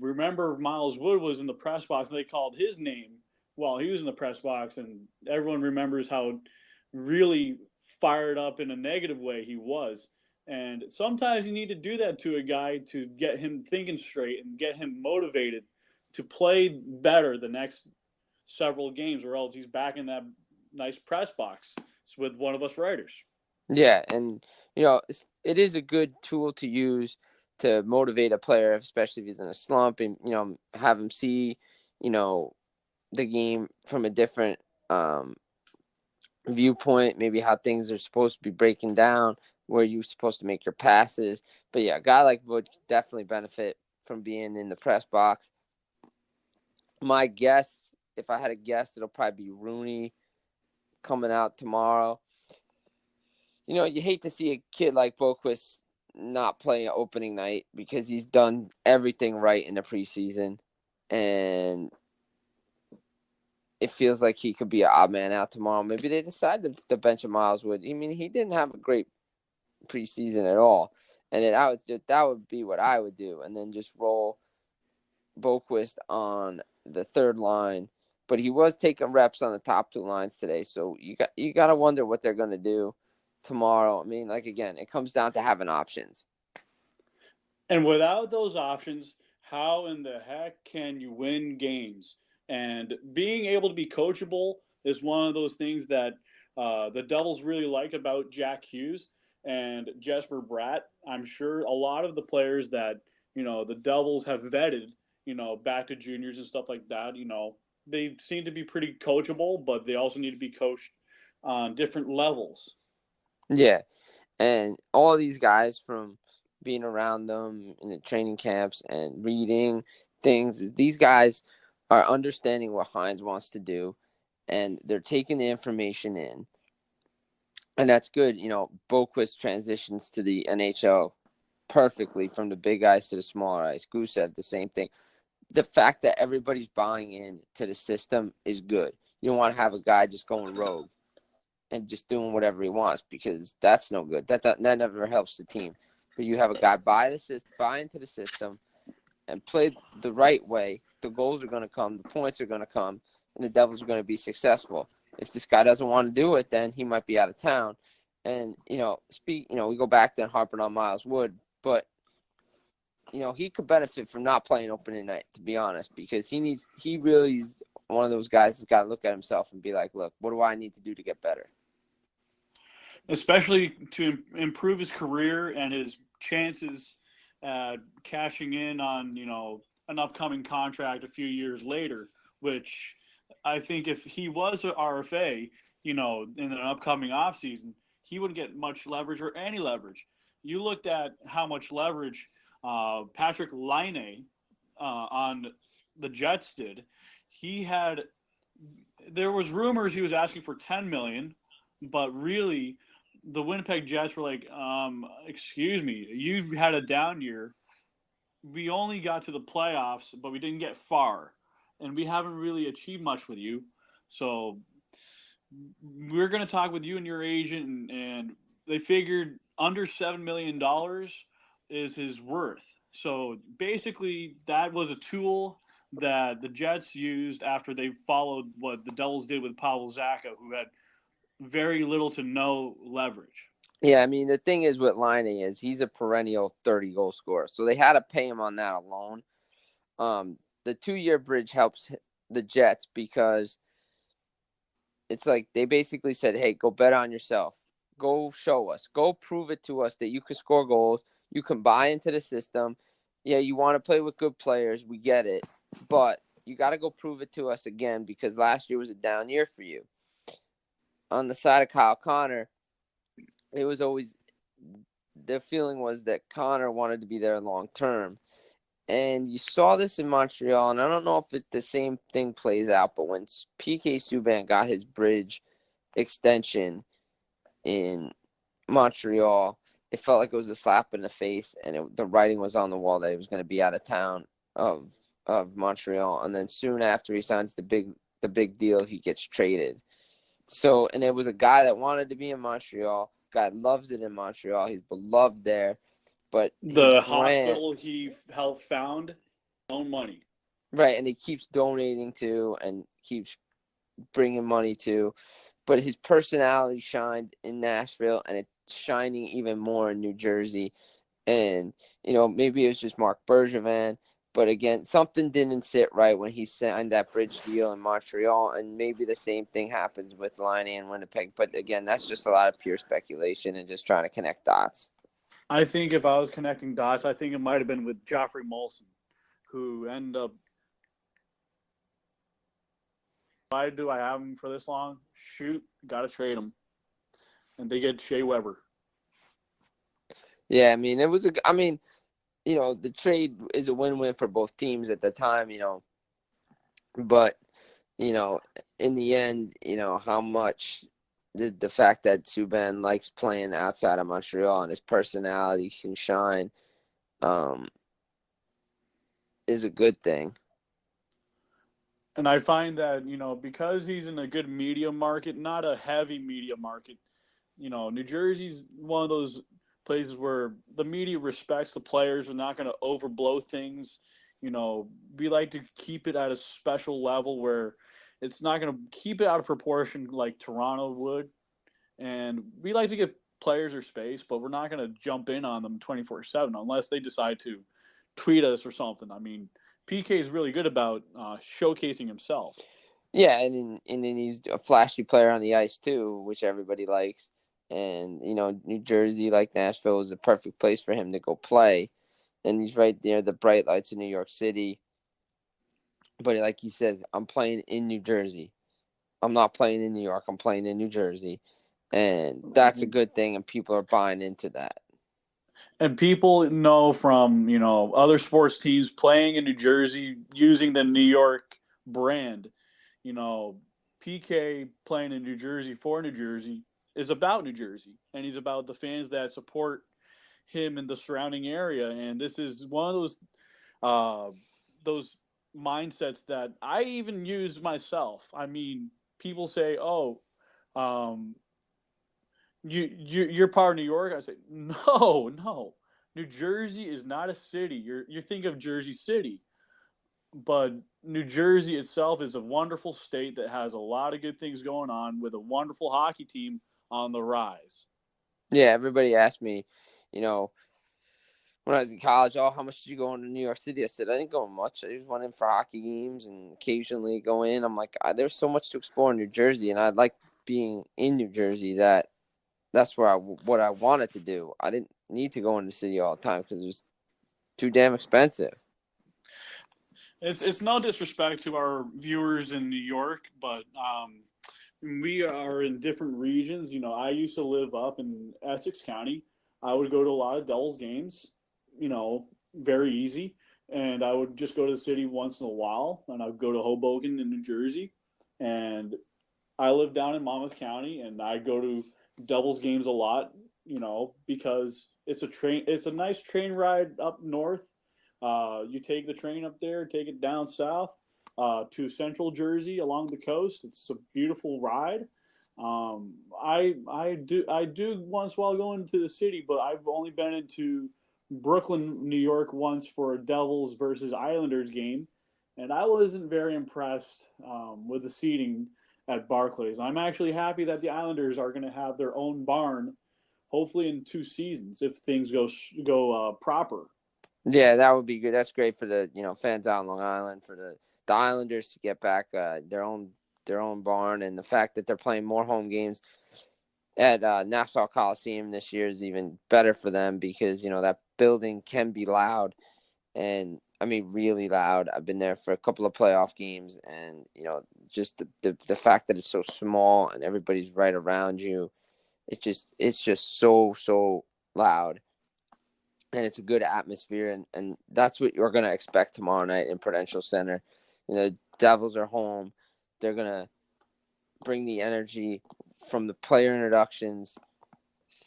remember, Miles Wood was in the press box, and they called his name while he was in the press box, and everyone remembers how really fired up in a negative way he was. And sometimes you need to do that to a guy to get him thinking straight and get him motivated to play better the next several games, or else he's back in that nice press box with one of us writers. Yeah, and it is a good tool to use to motivate a player, especially if he's in a slump, and have him see the game from a different viewpoint, maybe how things are supposed to be breaking down, where you're supposed to make your passes. But yeah, a guy like Wood could definitely benefit from being in the press box. My guess, if I had a guess, it'll probably be Rooney coming out tomorrow. You hate to see a kid like Boquist not play opening night because he's done everything right in the preseason. And it feels like he could be an odd man out tomorrow. Maybe they decide to bench Miles Wood. I mean, he didn't have a great preseason at all, and then that would be what I would do, and then just roll Boquist on the third line. But he was taking reps on the top two lines today, so you got to wonder what they're going to do tomorrow. I mean, like, again, it comes down to having options. And without those options, how in the heck can you win games? And being able to be coachable is one of those things that the Devils really like about Jack Hughes and Jesper Bratt. I'm sure a lot of the players that, the Devils have vetted, back to juniors and stuff like that, they seem to be pretty coachable, but they also need to be coached on different levels. Yeah, and all these guys, from being around them in the training camps and reading things, these guys are understanding what Hines wants to do, and they're taking the information in. And that's good. Boquist transitions to the NHL perfectly from the big guys to the smaller guys. Gusev, the same thing. The fact that everybody's buying in to the system is good. You don't want to have a guy just going rogue and just doing whatever he wants, because that's no good. That never helps the team. But you have a guy buy into the system and play the right way. The goals are going to come, the points are going to come, and the Devils are going to be successful. If this guy doesn't want to do it, then he might be out of town. And we go back to harping on Miles Wood, but he could benefit from not playing opening night, to be honest, because he really is one of those guys that's got to look at himself and be like, look, what do I need to do to get better? Especially to improve his career and his chances at cashing in on, an upcoming contract a few years later, which I think if he was an RFA, in an upcoming offseason, he wouldn't get much leverage or any leverage. You looked at how much leverage Patrick Laine on the Jets did. There was rumors he was asking for $10 million, but really the Winnipeg Jets were like, excuse me, you had a down year. We only got to the playoffs, but we didn't get far, and we haven't really achieved much with you. So we're going to talk with you and your agent, and they figured under $7 million is his worth. So basically that was a tool that the Jets used after they followed what the Devils did with Pavel Zacha, who had very little to no leverage. Yeah, I mean, the thing is with Laine is he's a perennial 30-goal scorer. So they had to pay him on that alone. The 2-year bridge helps the Jets because it's like they basically said, hey, go bet on yourself. Go show us. Go prove it to us that you can score goals. You can buy into the system. Yeah, you want to play with good players. We get it. But you got to go prove it to us again, because last year was a down year for you. On the side of Kyle Connor, it was always the feeling was that Connor wanted to be there long term. And you saw this in Montreal, and I don't know if the same thing plays out, but when PK Subban got his bridge extension in Montreal, it felt like it was a slap in the face, and the writing was on the wall that he was going to be out of town of Montreal. And then soon after he signs the big deal, he gets traded. So, and it was a guy that wanted to be in Montreal. Guy loves it in Montreal. He's beloved there. But the hospital he helped found, own money. Right, and he keeps donating to and keeps bringing money to. But his personality shined in Nashville, and it's shining even more in New Jersey. And, maybe it was just Marc Bergevin. But again, something didn't sit right when he signed that bridge deal in Montreal, and maybe the same thing happens with Laine and Winnipeg. But again, that's just a lot of pure speculation and just trying to connect dots. I think if I was connecting dots, I think it might have been with Joffrey Molson, who ended up. Why do I have him for this long? Shoot, got to trade him. And they get Shea Weber. Yeah, I mean, the trade is a win-win for both teams at the time, But, in the end, how much the fact that Subban likes playing outside of Montreal and his personality can shine is a good thing. And I find that, because he's in a good media market, not a heavy media market, New Jersey's one of those places where the media respects the players. We're not going to overblow things. We like to keep it at a special level where it's not going to keep it out of proportion like Toronto would. And we like to give players their space, but we're not going to jump in on them 24/7 unless they decide to tweet us or something. I mean, PK is really good about showcasing himself. Yeah, and then he's a flashy player on the ice too, which everybody likes. And New Jersey, like Nashville, is a perfect place for him to go play. And he's right near the bright lights of New York City. But like he says, I'm playing in New Jersey. I'm not playing in New York. I'm playing in New Jersey. And that's a good thing, and people are buying into that. And people know from, other sports teams playing in New Jersey using the New York brand. PK playing in New Jersey for New Jersey is about New Jersey, and he's about the fans that support him in the surrounding area. And this is one of those mindsets that I even use myself. I mean, people say, "Oh, you're part of New York." I say, no. New Jersey is not a city. You think of Jersey City, but New Jersey itself is a wonderful state that has a lot of good things going on with a wonderful hockey team on the rise. Yeah, everybody asked me, when I was in college, how much did you go into New York City? I said, I didn't go much. I just went in for hockey games and occasionally go in. I'm like, there's so much to explore in New Jersey, and I like being in New Jersey that's what I wanted to do. I didn't need to go in the city all the time because it was too damn expensive. It's no disrespect to our viewers in New York, but we are in different regions. I used to live up in Essex County. I would go to a lot of Devils games, very easy. And I would just go to the city once in a while, and I would go to Hoboken in New Jersey. And I live down in Monmouth County, and I go to Devils games a lot, because it's a nice train ride up north. You take the train up there, take it down south to central Jersey along the coast. It's a beautiful ride. I do once while going to the city, but I've only been into Brooklyn, New York once for a Devils versus Islanders game, and I wasn't very impressed with the seating at Barclays. I'm actually happy that the Islanders are going to have their own barn, hopefully in 2 seasons if things go proper. Yeah, that would be good. That's great for the fans out on Long Island, for the Islanders to get back their own barn, and the fact that they're playing more home games at Nassau Coliseum this year is even better for them because that building can be loud, and I mean really loud. I've been there for a couple of playoff games, and just the fact that it's so small and everybody's right around you, it's just so loud. And it's a good atmosphere, and that's what you're going to expect tomorrow night in Prudential Center. Devils are home. They're going to bring the energy from the player introductions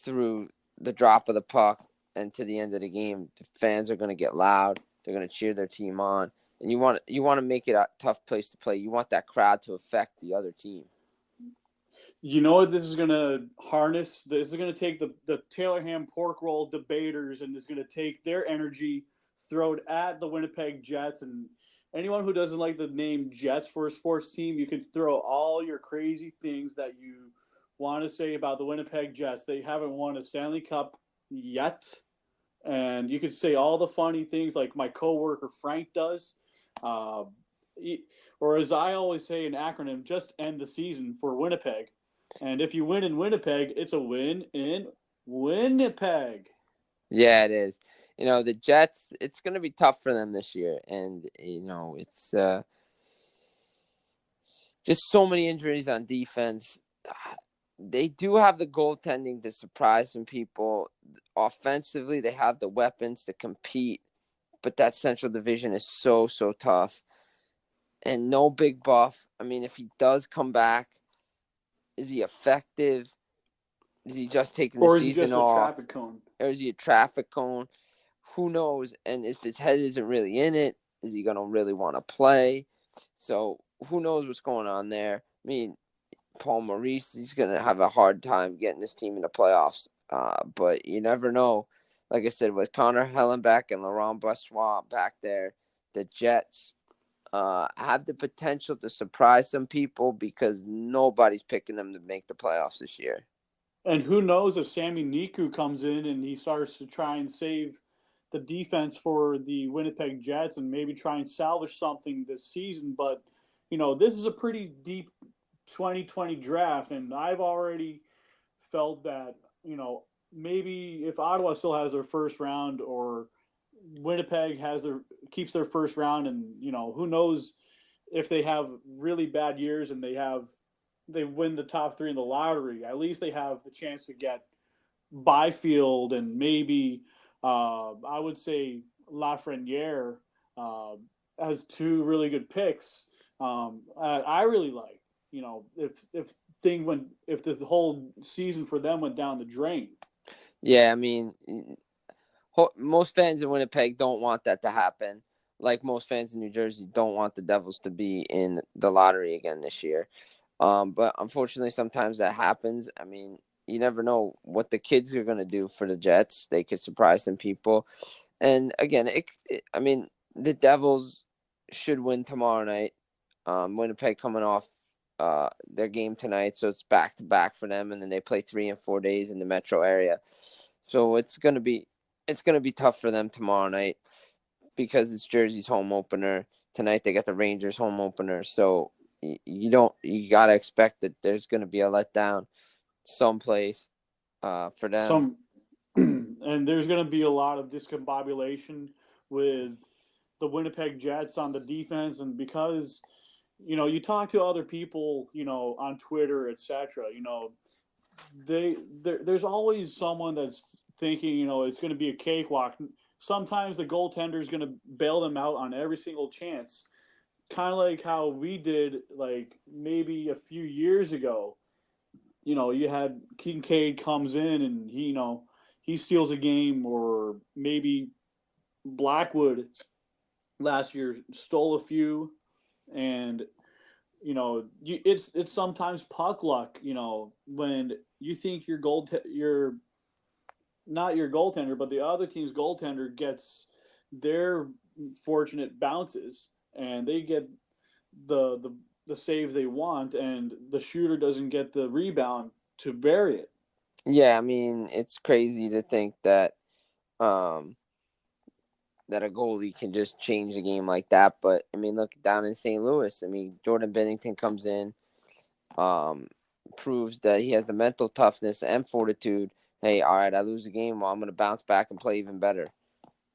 through the drop of the puck and to the end of the game. The fans are going to get loud. They're going to cheer their team on. And you want to make it a tough place to play. You want that crowd to affect the other team. You know what this is going to harness? This is going to take the Taylor Ham pork roll debaters, and it's going to take their energy, throw it at the Winnipeg Jets. And anyone who doesn't like the name Jets for a sports team, you can throw all your crazy things that you want to say about the Winnipeg Jets. They haven't won a Stanley Cup yet. And you could say all the funny things like my coworker Frank does. Or as I always say in acronym, just end the season for Winnipeg. And if you win in Winnipeg, it's a win in Winnipeg. Yeah, it is. The Jets, it's going to be tough for them this year. And, it's just so many injuries on defense. They do have the goaltending to surprise some people. Offensively, they have the weapons to compete. But that Central Division is so tough. And no Big Buff. I mean, if he does come back, is he effective? Is he just taking the season off? Or is he just a traffic cone? Or is he a traffic cone? Who knows? And if his head isn't really in it, is he going to really want to play? So who knows what's going on there? I mean, Paul Maurice, he's going to have a hard time getting this team in the playoffs. But you never know. Like I said, with Connor Hellenbeck and Laurent Brossoit back there, the Jets have the potential to surprise some people because nobody's picking them to make the playoffs this year. And who knows if Sammy Niku comes in and he starts to try and save the defense for the Winnipeg Jets and maybe try and salvage something this season. But, this is a pretty deep 2020 draft, and I've already felt that, maybe if Ottawa still has their first round or Winnipeg keeps their first round, and who knows if they have really bad years and they win the top three in the lottery, at least they have the chance to get Byfield and maybe I would say Lafreniere has two really good picks. I really like, if the whole season for them went down the drain. Yeah, I mean, most fans in Winnipeg don't want that to happen. Like most fans in New Jersey don't want the Devils to be in the lottery again this year. But unfortunately, sometimes that happens. I mean, you never know what the kids are going to do for the Jets. They could surprise some people. And again, the Devils should win tomorrow night. Winnipeg coming off their game tonight, so it's back-to-back for them, and then they play 3 and 4 days in the metro area. So it's gonna be tough for them tomorrow night because it's Jersey's home opener. Tonight they got the Rangers home opener, so you gotta expect that there's gonna be a letdown someplace for them. And there's gonna be a lot of discombobulation with the Winnipeg Jets on the defense, and because you talk to other people, on Twitter, etc. There's always someone that's thinking, it's going to be a cakewalk. Sometimes the goaltender is going to bail them out on every single chance, kind of like how we did, like maybe a few years ago. You had Kincaid comes in and he steals a game, or maybe Blackwood last year stole a few. And it's sometimes puck luck. When you think you're not your goaltender, but the other team's goaltender gets their fortunate bounces, and they get the saves they want, and the shooter doesn't get the rebound to bury it. Yeah, I mean, it's crazy to think that that a goalie can just change the game like that. But, I mean, look down in St. Louis. I mean, Jordan Bennington comes in, proves that he has the mental toughness and fortitude. Hey, all right, I lose the game. Well, I'm going to bounce back and play even better.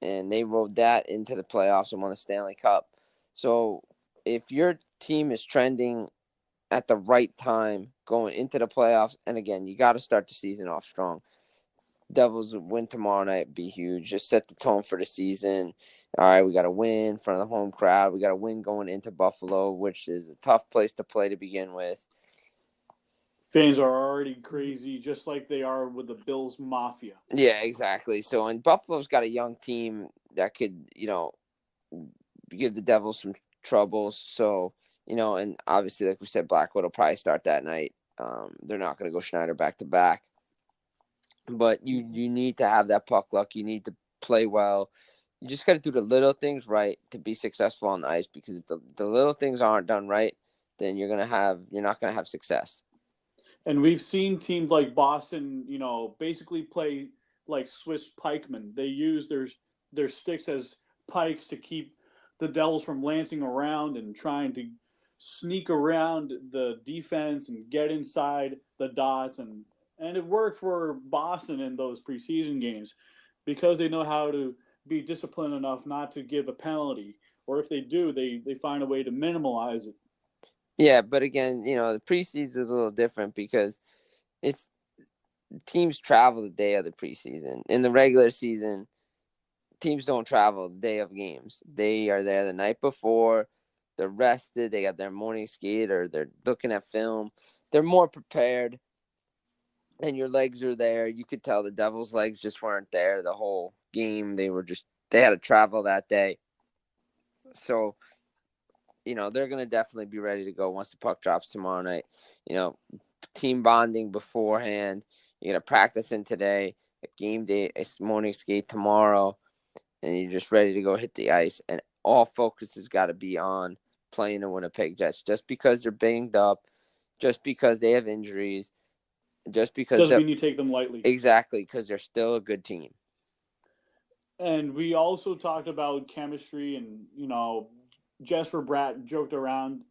And they rode that into the playoffs and won the Stanley Cup. So if your team is trending at the right time going into the playoffs, and again, you got to start the season off strong. Devils win tomorrow night, be huge. Just set the tone for the season. All right, we got to win in front of the home crowd. We got to win going into Buffalo, which is a tough place to play to begin with. Fans are already crazy, just like they are with the Bills Mafia. Yeah, exactly. So, and Buffalo's got a young team that could, give the Devils some troubles. So, and obviously, like we said, Blackwood will probably start that night. They're not going to go Schneider back-to-back. But you need to have that puck luck. You need to play well. You just got to do the little things right to be successful on the ice, because if the little things aren't done right, then you're not going to have success. And we've seen teams like Boston, basically play like Swiss pikemen. They use their sticks as pikes to keep the Devils from lancing around and trying to sneak around the defense and get inside the dots. And it worked for Boston in those preseason games because they know how to be disciplined enough not to give a penalty. Or if they do, they find a way to minimize it. Yeah, but again, the preseason is a little different because it's teams travel the day of the preseason. In the regular season, teams don't travel the day of games. They are there the night before. They're rested. They got their morning skate, or they're looking at film. They're more prepared, and your legs are there. You could tell the Devils' legs just weren't there the whole game. They had to travel that day. So, they're going to definitely be ready to go once the puck drops tomorrow night. Team bonding beforehand. You're going to practice in today, a game day, a morning skate tomorrow, and you're just ready to go hit the ice. And all focus has got to be on playing the Winnipeg Jets. Just because they're banged up, just because they have injuries, just because doesn't mean you take them lightly. Exactly, because they're still a good team. And we also talked about chemistry, and Jesper Bratt joked around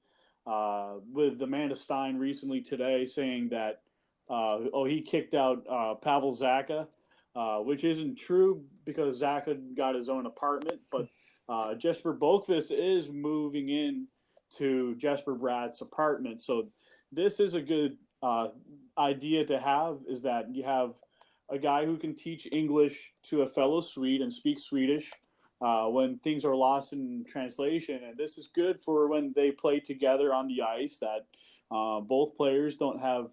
with Amanda Stein recently today, saying that he kicked out Pavel Zacha, which isn't true because Zacha got his own apartment, but Jesper Boqvist is moving in to Jesper Bratt's apartment. So this is a good idea to have, is that you have a guy who can teach English to a fellow Swede and speak Swedish when things are lost in translation. And this is good for when they play together on the ice, that both players don't have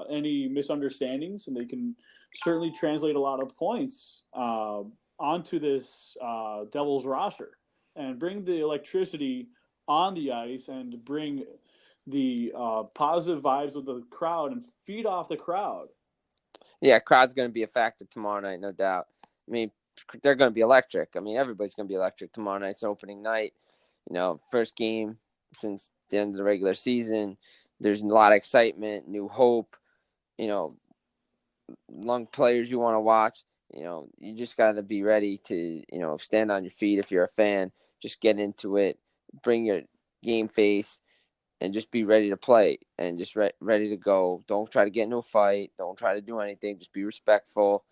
any misunderstandings, and they can certainly translate a lot of points onto this Devils roster and bring the electricity on the ice and bring the positive vibes of the crowd and feed off the crowd. Yeah, crowd's going to be a factor tomorrow night, no doubt. I mean, they're going to be electric. I mean, everybody's going to be electric tomorrow night. It's opening night. First game since the end of the regular season. There's a lot of excitement, new hope. Young players you want to watch. You just got to be ready to, stand on your feet if you're a fan. Just get into it. Bring your game face. And just be ready to play and just ready to go. Don't try to get into a fight. Don't try to do anything. Just be respectful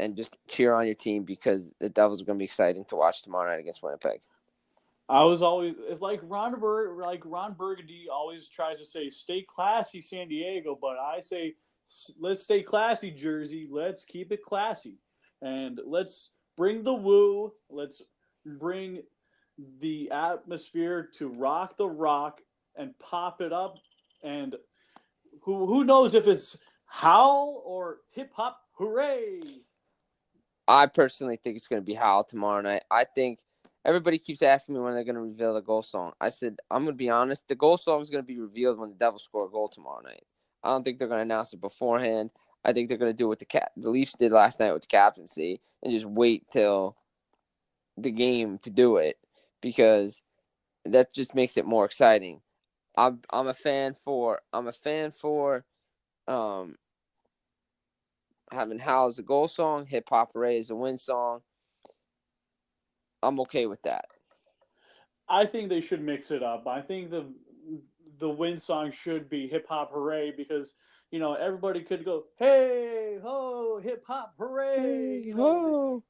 and just cheer on your team, because the Devils are going to be exciting to watch tomorrow night against Winnipeg. It's like Ron Burgundy always tries to say, stay classy, San Diego. But I say, let's stay classy, Jersey. Let's keep it classy. And let's bring the woo. Let's bring the atmosphere to rock the rock and pop it up, and who knows if it's howl or hip hop hooray. I personally think it's going to be howl tomorrow night. I think everybody keeps asking me when they're going to reveal the goal song. I said, I'm going to be honest, the goal song is going to be revealed when the Devils score a goal tomorrow night. I don't think they're going to announce it beforehand. I think they're going to do what the Leafs did last night with the captaincy and just wait till the game to do it, because that just makes it more exciting. I'm a fan for having Howl as a goal song, Hip Hop Hooray as a win song. I'm okay with that. I think they should mix it up. I think the win song should be Hip Hop Hooray, because everybody could go, hey ho, hip hop hooray, hey, ho.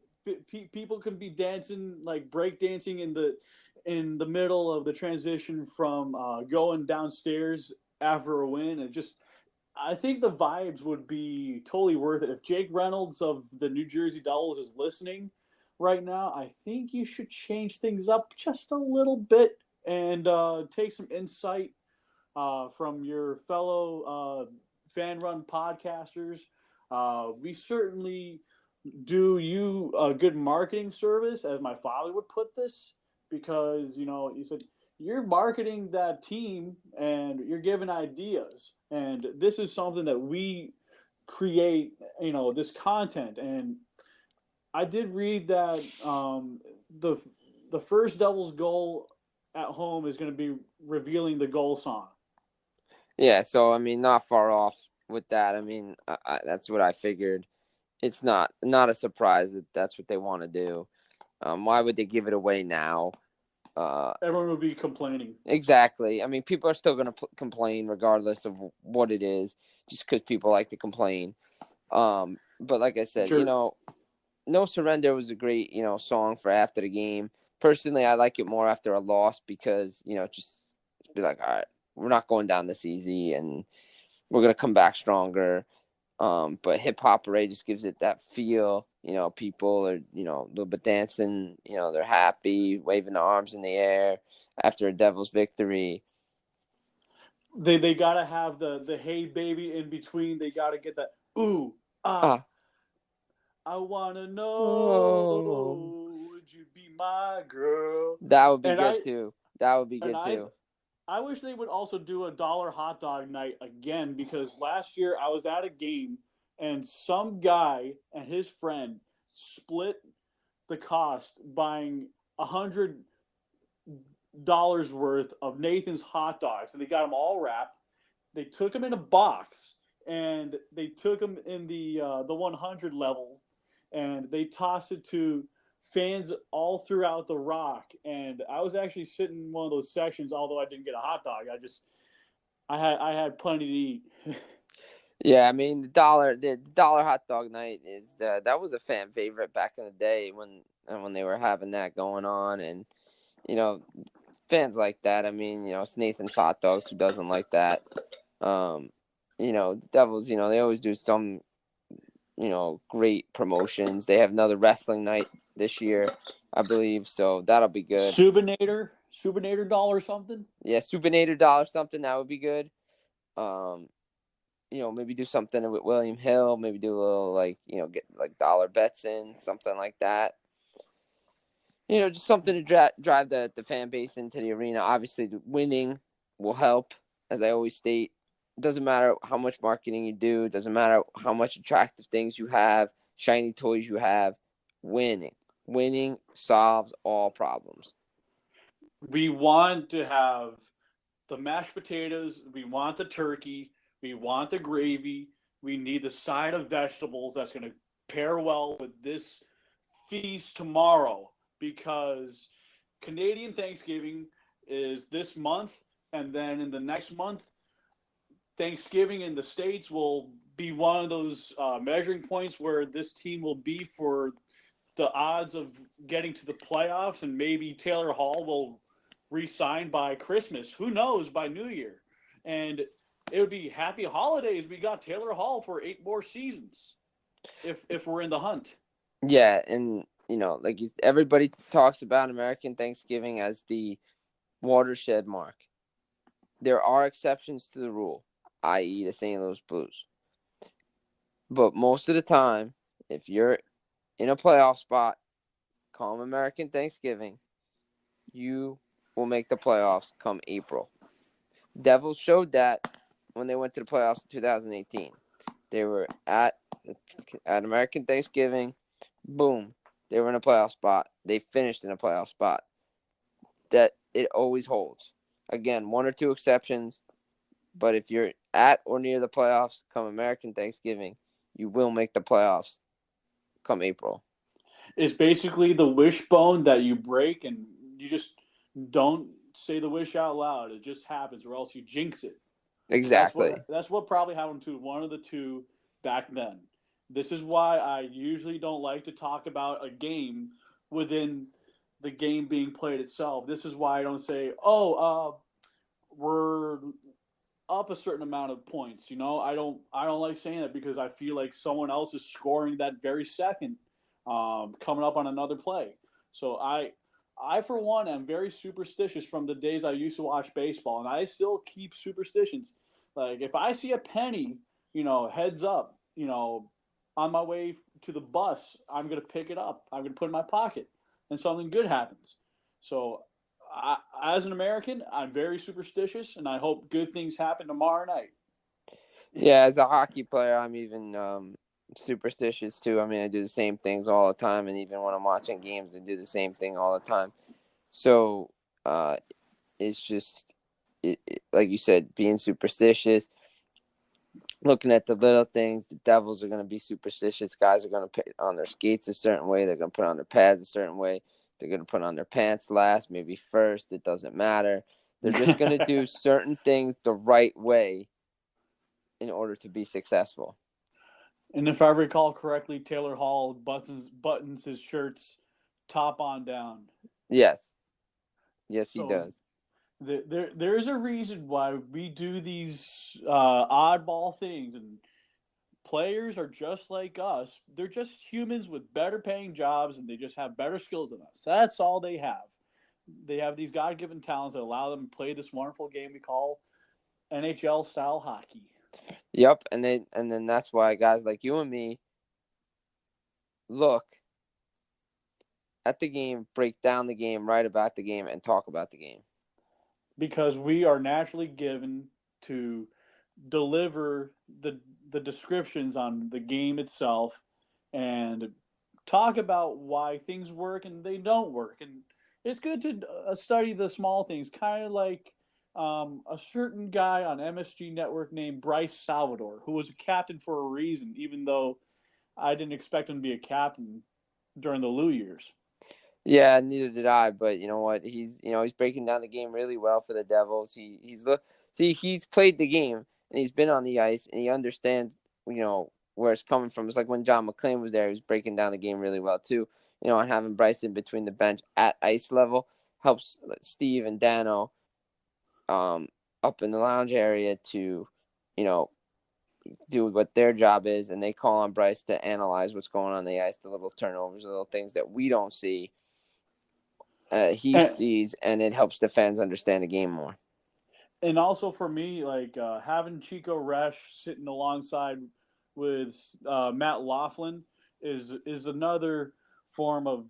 People can be dancing, like break dancing in the middle of the transition from going downstairs after a win. And I think the vibes would be totally worth it. If Jake Reynolds of the New Jersey Devils is listening right now, I think you should change things up just a little bit and take some insight from your fellow fan-run podcasters. We certainly do you a good marketing service, as my father would put this, because he said you're marketing that team and you're giving ideas, and this is something that we create, this content. And I did read that the first Devils goal at home is going to be revealing the goal song. Yeah, so I mean, not far off with that. I mean, that's what I figured. It's not a surprise that that's what they want to do. Why would they give it away now? Everyone would be complaining. Exactly. I mean, people are still going to complain regardless of what it is, just because people like to complain. But like I said, Sure. No Surrender was a great, song for after the game. Personally, I like it more after a loss, because, just be like, all right, we're not going down this easy and we're going to come back stronger. But Hip Hop Hooray just gives it that feel. People are, a little bit dancing, they're happy, waving their arms in the air after a Devils victory. They got to have the hey baby in between. They got to get that ooh, ah. I want to know, would you be my girl? That would be good too. That would be And good too. I wish they would also do a dollar hot dog night again, because last year I was at a game and some guy and his friend split the cost buying $100 worth of Nathan's hot dogs, and they got them all wrapped. They took them in a box, and they took them in the 100 levels, and they tossed it to fans all throughout the Rock. And I was actually sitting in one of those sections, although I didn't get a hot dog. I had plenty to eat. Yeah, I mean the dollar hot dog night is that was a fan favorite back in the day when they were having that going on, and you know fans like that. I mean, it's Nathan's hot dogs. Who doesn't like that? Um, the Devils. They always do some great promotions. They have another wrestling night this year, I believe. So that'll be good. Subinator dollar something. Yeah, Supinator dollar something, that would be good. Maybe do something with William Hill. Maybe do a little get like dollar bets in, something like that. Just something to drive the fan base into the arena. Obviously, the winning will help, as I always state. It doesn't matter how much marketing you do. It doesn't matter how much attractive things you have, shiny toys you have. Winning solves all problems. We want to have the mashed potatoes. We want the turkey. We want the gravy. We need the side of vegetables that's going to pair well with this feast tomorrow, because Canadian Thanksgiving is this month, and then in the next month, Thanksgiving in the States will be one of those measuring points where this team will be for the odds of getting to the playoffs, and maybe Taylor Hall will re-sign by Christmas. Who knows, by New Year. And it would be happy holidays. We got Taylor Hall for 8 more seasons if we're in the hunt. Yeah, and everybody talks about American Thanksgiving as the watershed mark. There are exceptions to the rule, i.e. the St. Louis Blues. But most of the time, if you're in a playoff spot, come American Thanksgiving, you will make the playoffs come April. Devils showed that when they went to the playoffs in 2018. They were at American Thanksgiving, boom, they were in a playoff spot. They finished in a playoff spot. That it always holds. Again, 1 or 2 exceptions, but if you're at or near the playoffs come American Thanksgiving, you will make the playoffs come April. It's basically the wishbone that you break, and you just don't say the wish out loud. It just happens, or else you jinx it. Exactly. That's what probably happened to one of the two back then. This is why I usually don't like to talk about a game within the game being played itself. This is why I don't say, we're up a certain amount of points. I don't like saying that, because I feel like someone else is scoring that very second, coming up on another play. So I for one am very superstitious from the days I used to watch baseball, and I still keep superstitions. Like if I see a penny, heads up, on my way to the bus, I'm gonna pick it up. I'm gonna put it in my pocket, and something good happens. So as an American, I'm very superstitious, and I hope good things happen tomorrow night. Yeah, as a hockey player, I'm even superstitious too. I mean, I do the same things all the time, and even when I'm watching games, I do the same thing all the time. So it's just, like you said, being superstitious, looking at the little things. The Devils are going to be superstitious. Guys are going to put on their skates a certain way. They're going to put on their pads a certain way. They're going to put on their pants last, maybe first. It doesn't matter. They're just going to do certain things the right way in order to be successful. And if I recall correctly, Taylor Hall buttons his shirts top on down. Yes, he does. There's a reason why we do these oddball things, and players are just like us. They're just humans with better paying jobs, and they just have better skills than us. That's all they have. They have these God-given talents that allow them to play this wonderful game we call NHL style hockey. Yep, and then that's why guys like you and me look at the game, break down the game, write about the game, and talk about the game. because we are naturally given to deliver the descriptions on the game itself and talk about why things work and they don't work. And it's good to study the small things, kind of like a certain guy on MSG Network named Bryce Salvador, who was a captain for a reason, even though I didn't expect him to be a captain during the Lou years. Yeah, neither did I. But you know what? He's breaking down the game really well for the Devils. He's played the game and he's been on the ice and he understands where it's coming from. It's like when John McClain was there, he was breaking down the game really well too. And having Bryson between the bench at ice level helps Steve and Dano up in the lounge area to do what their job is, and they call on Bryce to analyze what's going on the ice, the little turnovers, the little things that we don't see. He sees, and it helps the fans understand the game more. And also for me, like having Chico Resch sitting alongside with Matt Laughlin is another form of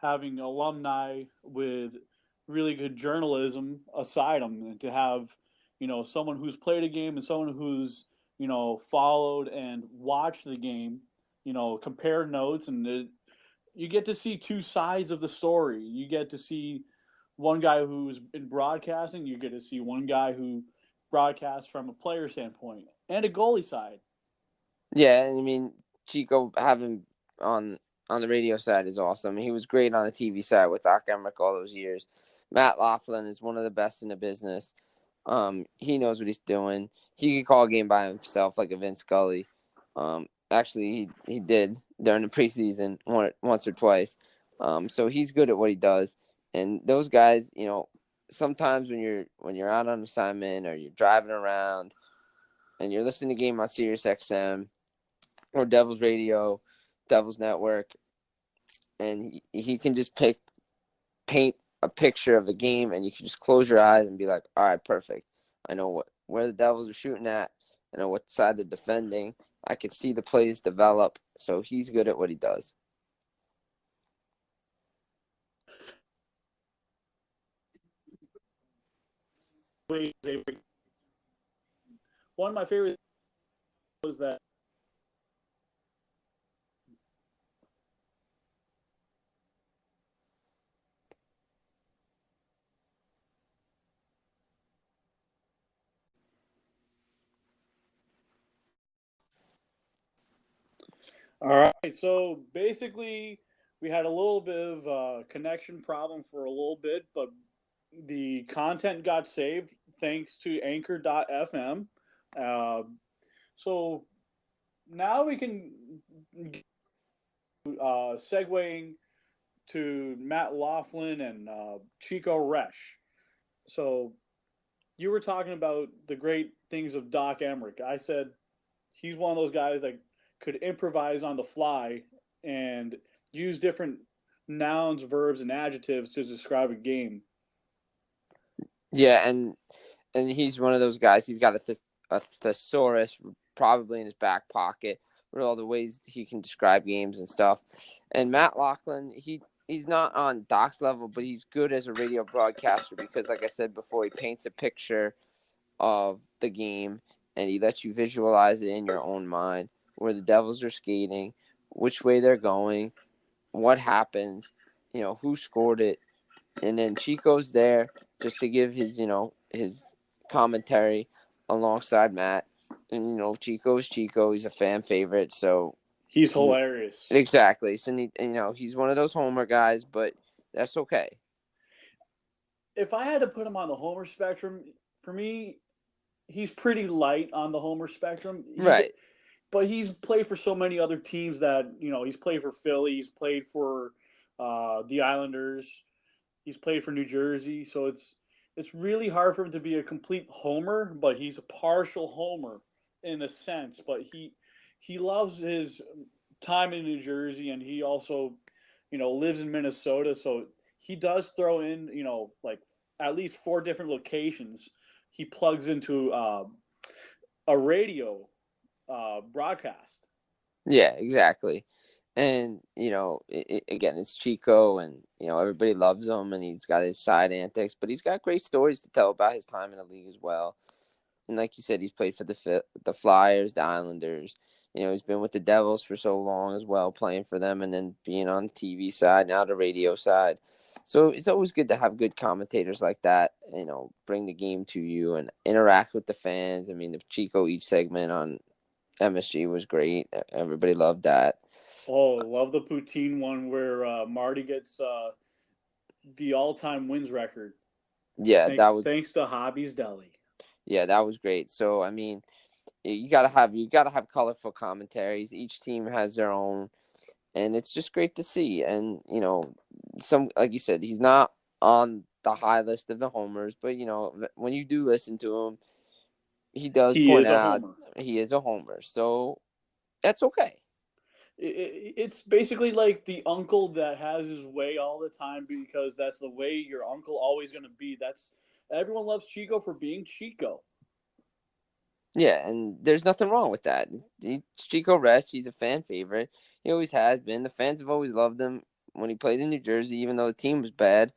having alumni with really good journalism aside them, and to have someone who's played a game and someone who's followed and watched the game, compare notes, and you get to see two sides of the story. You get to see one guy who's in broadcasting. You get to see one guy who broadcasts from a player standpoint and a goalie side. Yeah, and I mean Chico having on the radio side is awesome. He was great on the TV side with Doc Emmerich all those years. Matt Laughlin is one of the best in the business. He knows what he's doing. He could call a game by himself like a Vince Scully. Actually, he did during the preseason once or twice. So he's good at what he does. And those guys, sometimes when you're out on assignment or you're driving around and you're listening to the game on Sirius XM or Devils Radio, Devils Network, and he can just paint a picture of the game, and you can just close your eyes and be like, all right, perfect. I know where the Devils are shooting at. I know what side they're defending. I can see the plays develop. So he's good at what he does. One of my favorite was that all right, so basically we had a little bit of a connection problem for a little bit, but the content got saved thanks to anchor.fm. So now we can segueing to Matt Laughlin and Chico Resch. So you were talking about the great things of Doc Emmerich. I said he's one of those guys that could improvise on the fly and use different nouns, verbs, and adjectives to describe a game. Yeah, and he's one of those guys. He's got a thesaurus probably in his back pocket with all the ways he can describe games and stuff. And Matt Laughlin, he's not on Doc's level, but he's good as a radio broadcaster because, like I said before, he paints a picture of the game and he lets you visualize it in your own mind where the Devils are skating, which way they're going, what happens, who scored it. And then Chico's there just to give his commentary alongside Matt. And, Chico's Chico. He's a fan favorite, so he's hilarious. Exactly. So, he's one of those homer guys, but that's okay. If I had to put him on the homer spectrum, for me, he's pretty light on the homer spectrum. Right. But he's played for so many other teams that, he's played for Philly. He's played for the Islanders. He's played for New Jersey. So it's really hard for him to be a complete homer, but he's a partial homer in a sense. But he loves his time in New Jersey, and he also, lives in Minnesota. So he does throw in, like at least 4 different locations. He plugs into a radio broadcast. Yeah, exactly. And, again, it's Chico, and, everybody loves him, and he's got his side antics, but he's got great stories to tell about his time in the league as well. And like you said, he's played for the Flyers, the Islanders. He's been with the Devils for so long as well, playing for them, and then being on the TV side, now the radio side. So it's always good to have good commentators like that, bring the game to you and interact with the fans. I mean, the Chico each segment on MSG was great. Everybody loved that. Oh, love the poutine one where Marty gets the all-time wins record. Yeah, Thanks to Hobby's Deli. Yeah, that was great. So I mean, you gotta have colorful commentaries. Each team has their own, and it's just great to see. And some, like you said, he's not on the high list of the homers, but when you do listen to him, he does point out he is a homer. So that's okay. It's basically like the uncle that has his way all the time because that's the way your uncle always going to be. Everyone loves Chico for being Chico. Yeah, and there's nothing wrong with that. Chico Resch, he's a fan favorite. He always has been. The fans have always loved him when he played in New Jersey, even though the team was bad.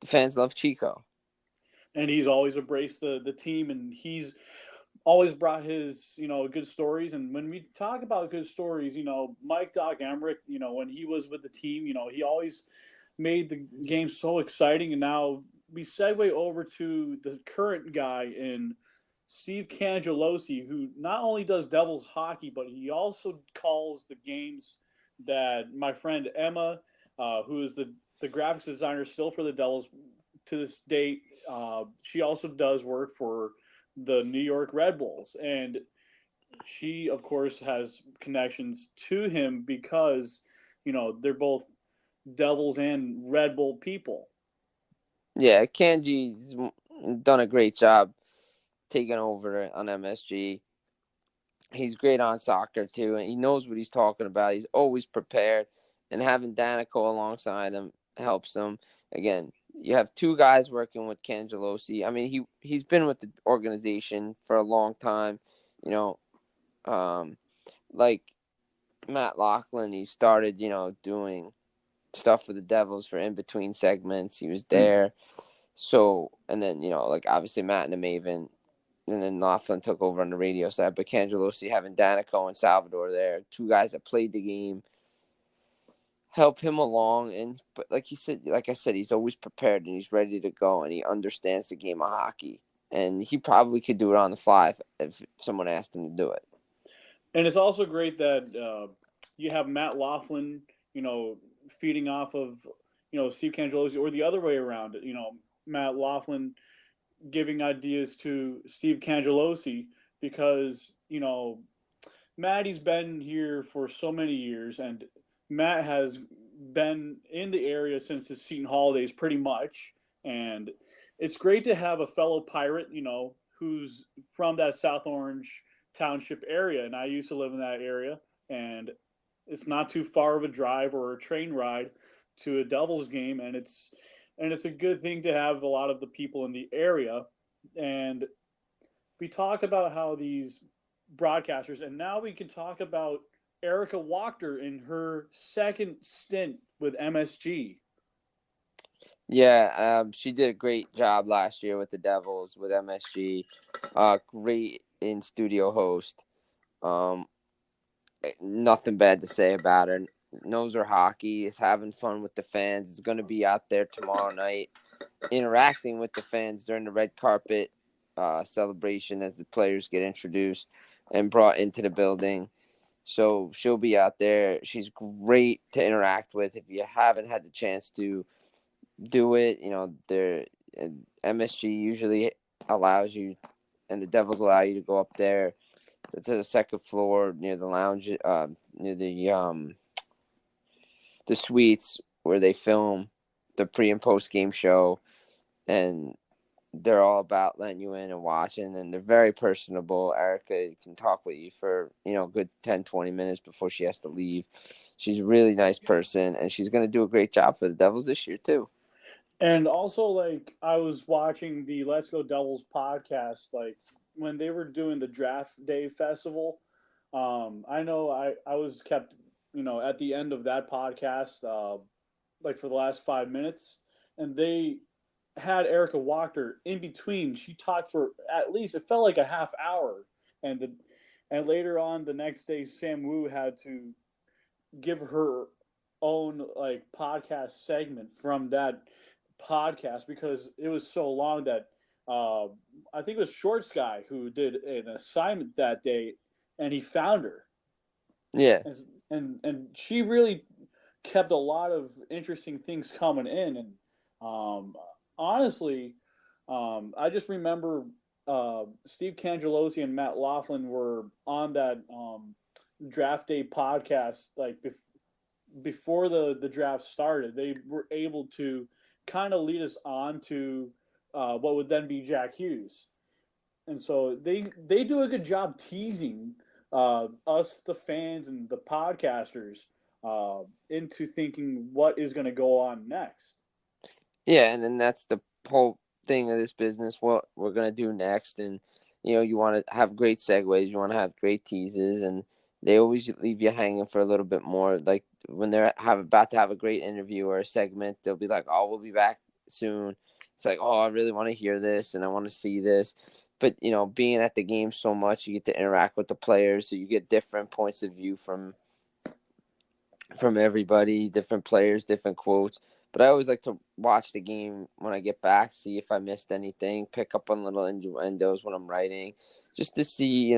The fans love Chico. And he's always embraced the team, and he's always brought his, good stories. And when we talk about good stories, Mike Doc Emmerich, when he was with the team, he always made the game so exciting. And now we segue over to the current guy in Steve Cangelosi, who not only does Devils hockey, but he also calls the games that my friend Emma, who is the graphics designer still for the Devils to this date, she also does work for the New York Red Bulls. And she, of course, has connections to him because, they're both Devils and Red Bull people. Yeah, Kanji's done a great job taking over on MSG. He's great on soccer, too, and he knows what he's talking about. He's always prepared, and having Danico alongside him helps him. Again, you have two guys working with Cangelosi. I mean, he's been with the organization for a long time. Like Matt Lachlan, he started, doing stuff for the Devils for in between segments. He was there. So, and then, like obviously Matt and the Maven, and then Laughlin took over on the radio side. But Cangelosi having Danico and Salvador there, two guys that played the game, help him along. But like I said, he's always prepared and he's ready to go, and he understands the game of hockey. And he probably could do it on the fly if someone asked him to do it. And it's also great that you have Matt Laughlin, feeding off of, Steve Cangelosi, or the other way around. Matt Laughlin giving ideas to Steve Cangelosi because, Matt's been here for so many years, and Matt has been in the area since his Seton Hall days pretty much. And it's great to have a fellow pirate, who's from that South Orange Township area. And I used to live in that area, and it's not too far of a drive or a train ride to a Devils game. And it's a good thing to have a lot of the people in the area. And we talk about how these broadcasters, and now we can talk about Erica Wachter in her second stint with MSG. Yeah, she did a great job last year with the Devils, with MSG. Great in-studio host. Nothing bad to say about her. Knows her hockey, is having fun with the fans, is going to be out there tomorrow night interacting with the fans during the red carpet celebration as the players get introduced and brought into the building. So she'll be out there. She's great to interact with. If you haven't had the chance to do it, MSG usually allows you, and the Devils allow you to go up there to the second floor near the lounge, near the suites where they film the pre and post game show, and they're all about letting you in and watching, and they're very personable. Erica can talk with you for, a good 10, 20 minutes before she has to leave. She's a really nice person, and she's going to do a great job for the Devils this year too. And also, I was watching the Let's Go Devils podcast, when they were doing the Draft Day Festival. I know I was kept at the end of that podcast, like for the last 5 minutes, and they had Erica Walker in between. She talked for at least it felt like a half hour, and later on the next day, Sam Wu had to give her own like podcast segment from that podcast because it was so long that I think it was Shorts Guy who did an assignment that day, and he found her, Yeah. and she really kept a lot of interesting things coming in, and honestly, I just remember Steve Cangelosi and Matt Laughlin were on that draft day podcast like before the draft started. They were able to kind of lead us on to what would then be Jack Hughes, and so they do a good job teasing us, the fans and the podcasters, into thinking what is going to go on next. Yeah, and then that's the whole thing of this business, what we're going to do next. And, you want to have great segues, you want to have great teases, and they always leave you hanging for a little bit more. Like when they're about to have a great interview or a segment, they'll be like, oh, we'll be back soon. It's like, oh, I really want to hear this and I want to see this. But, being at the game so much, you get to interact with the players, so you get different points of view from everybody, different players, different quotes. But I always like to watch the game when I get back, see if I missed anything, pick up on little innuendos when I'm writing, just to see,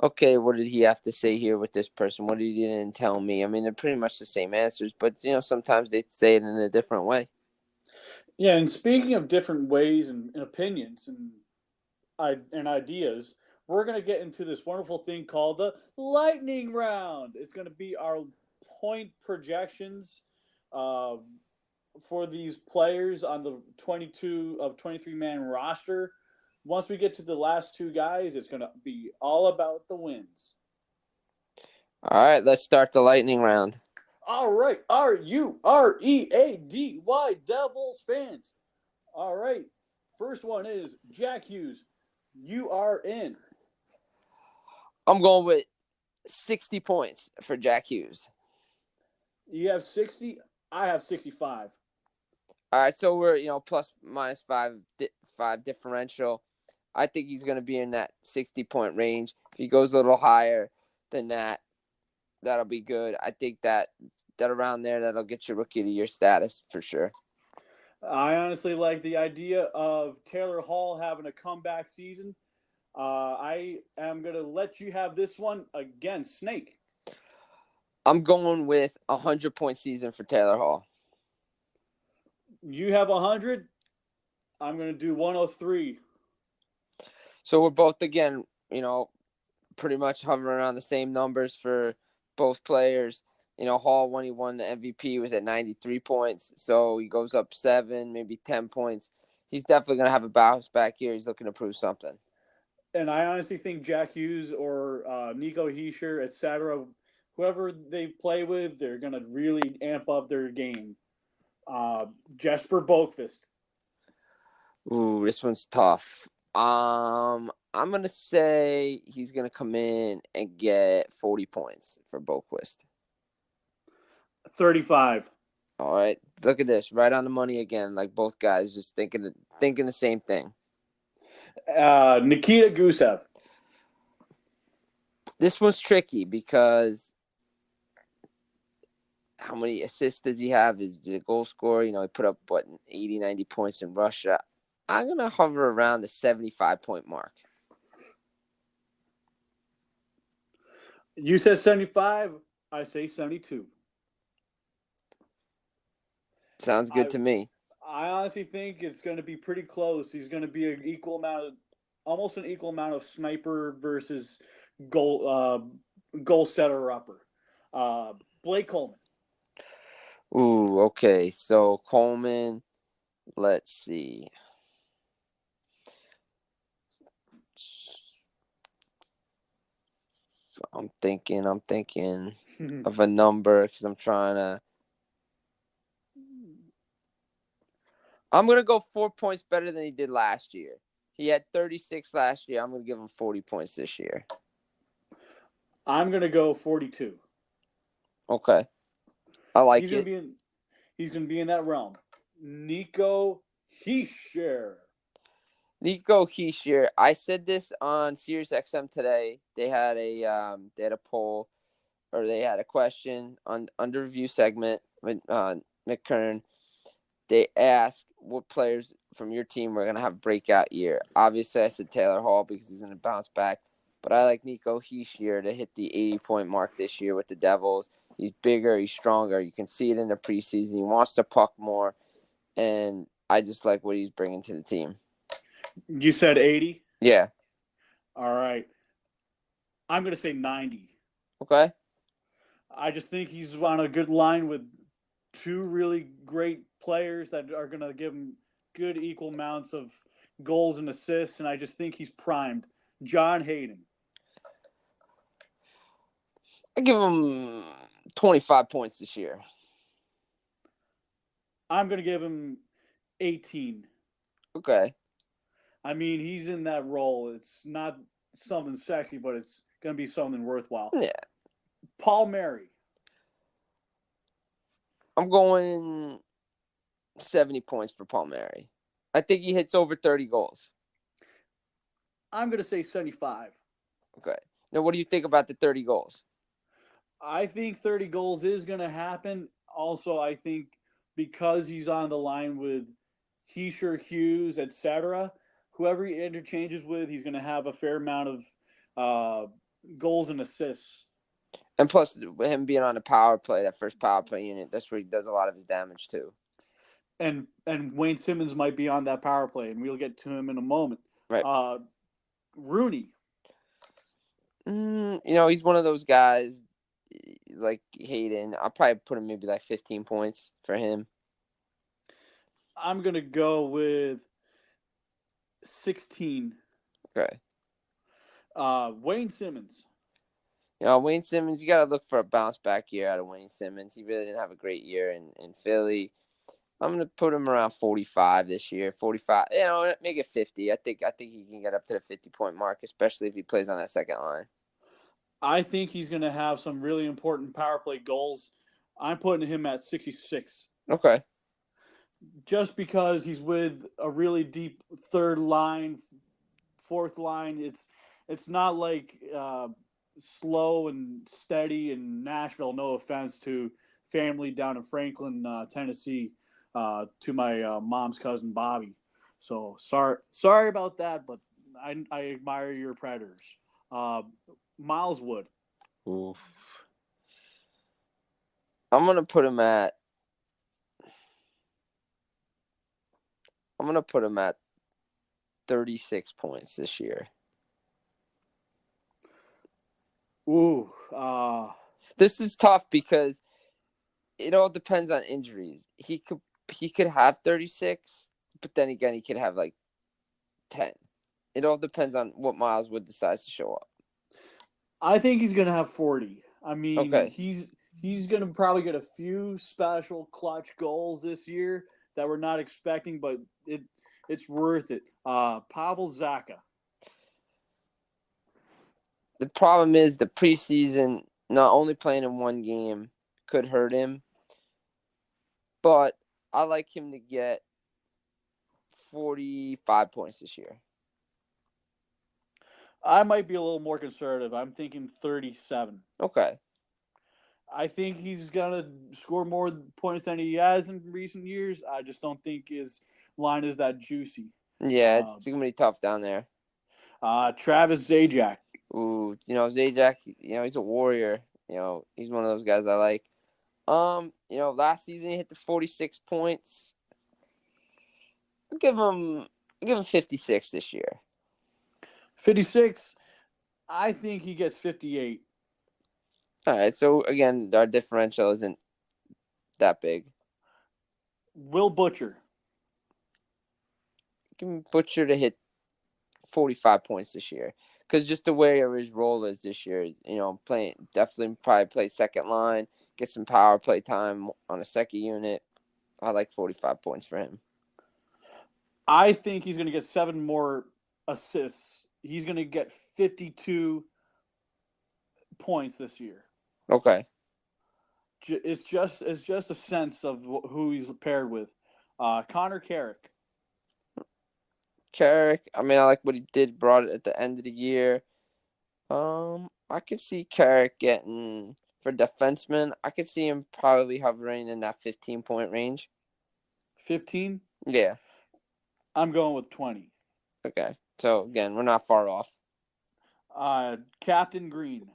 okay, what did he have to say here with this person? What did he didn't tell me? I mean, they're pretty much the same answers, but, sometimes they say it in a different way. Yeah, and speaking of different ways and opinions and ideas, we're going to get into this wonderful thing called the lightning round. It's going to be our point projections for these players on the 22 of 23 man roster. Once we get to the last two guys, it's going to be all about the wins. All right, let's start the lightning round. All right, Ruready Devils fans. All right, first one is Jack Hughes. You are in. I'm going with 60 points for Jack Hughes. You have 60. I have 65. All right, so we're plus minus five differential. I think he's going to be in that 60-point range. If he goes a little higher than that, that'll be good. I think that around there, that'll get you Rookie of the Year status for sure. I honestly like the idea of Taylor Hall having a comeback season. I am going to let you have this one again, Snake. I'm going with 100-point season for Taylor Hall. You have 100. I'm going to do 103. So we're both, again, pretty much hovering around the same numbers for both players. Hall, when he won the MVP, was at 93 points. So he goes up 7, maybe 10 points. He's definitely going to have a bounce back here. He's looking to prove something. And I honestly think Jack Hughes or Nico Hischier, etc., whoever they play with, they're going to really amp up their game. Jesper Boqvist. Ooh, this one's tough. I'm going to say he's going to come in and get 40 points for Boqvist. 35. All right. Look at this. Right on the money again. Like both guys just thinking the same thing. Nikita Gusev. This one's tricky because how many assists does he have? Is he a goal scorer? He put up, 80, 90 points in Russia. I'm going to hover around the 75-point mark. You said 75. I say 72. Sounds good to me. I honestly think it's going to be pretty close. He's going to be almost an equal amount of sniper versus goal setter upper. Blake Coleman. Ooh, okay. So Coleman, let's see. I'm thinking of a number because I'm going to go 4 points better than he did last year. He had 36 last year. I'm going to give him 40 points this year. I'm going to go 42. Okay. I like He's it. gonna be in that realm. Nico Hischier. Nico Hischier. I said this on SiriusXM today. They had a poll, or they had a question on under review segment with Nick Kern. They asked what players from your team were gonna have a breakout year. Obviously, I said Taylor Hall because he's gonna bounce back. But I like Nico Hischier to hit the 80-point mark this year with the Devils. He's bigger, he's stronger. You can see it in the preseason. He wants to puck more, and I just like what he's bringing to the team. You said 80? Yeah. All right. I'm going to say 90. Okay. I just think he's on a good line with two really great players that are going to give him good equal amounts of goals and assists, and I just think he's primed. John Hayden. I give him 25 points this year. I'm going to give him 18. Okay. I mean, he's in that role. It's not something sexy, but it's going to be something worthwhile. Yeah. Paul Mary. I'm going 70 points for Paul Mary. I think he hits over 30 goals. I'm going to say 75. Okay. Now, what do you think about the 30 goals? I think 30 goals is going to happen. Also, I think because he's on the line with Hischier, Hughes, etc., whoever he interchanges with, he's going to have a fair amount of goals and assists. And plus, him being on the power play, that first power play unit, that's where he does a lot of his damage too. And Wayne Simmons might be on that power play, and we'll get to him in a moment. Right. Rooney. He's one of those guys like Hayden. I'll probably put him maybe like 15 points for him. I'm going to go with 16. Okay. Wayne Simmons. Wayne Simmons, you got to look for a bounce back year out of Wayne Simmons. He really didn't have a great year in Philly. I'm going to put him around 45 this year. 45, make it 50. I think he can get up to the 50-point mark, especially if he plays on that second line. I think he's going to have some really important power play goals. I'm putting him at 66. Okay. Just because he's with a really deep third line, fourth line. It's not like slow and steady in Nashville. No offense to family down in Franklin, Tennessee, to my mom's cousin Bobby. So sorry about that, but I admire your Predators. Miles Wood. Oof. I'm gonna put him at 36 points this year. Ooh. This is tough because it all depends on injuries. He could have 36, but then again he could have like 10. It all depends on what Miles Wood decides to show up. I think he's going to have 40. I mean, okay. he's going to probably get a few special clutch goals this year that we're not expecting, but it's worth it. Pavel Zacha. The problem is the preseason, not only playing in one game could hurt him, but I like him to get 45 points this year. I might be a little more conservative. I'm thinking 37. Okay. I think he's going to score more points than he has in recent years. I just don't think his line is that juicy. Yeah, it's going to be tough down there. Travis Zajac. Ooh, Zajac, he's a warrior. He's one of those guys I like. Last season he hit the 46 points. I'll give him 56 this year. 56. I think he gets 58. All right, so again, our differential isn't that big. Will Butcher. Give him Butcher to hit 45 points this year. Because just the way his role is this year, definitely probably play second line, get some power play time on a second unit. I like 45 points for him. I think he's going to get 7 more assists. He's going to get 52 points this year. Okay. It's just a sense of who he's paired with. Connor Carrick. Carrick, I mean, I like what he did, brought it at the end of the year. I could see Carrick getting, for defenseman, I could see him probably hovering in that 15-point range. 15. Yeah. I'm going with 20. Okay. So again, we're not far off. Captain Green.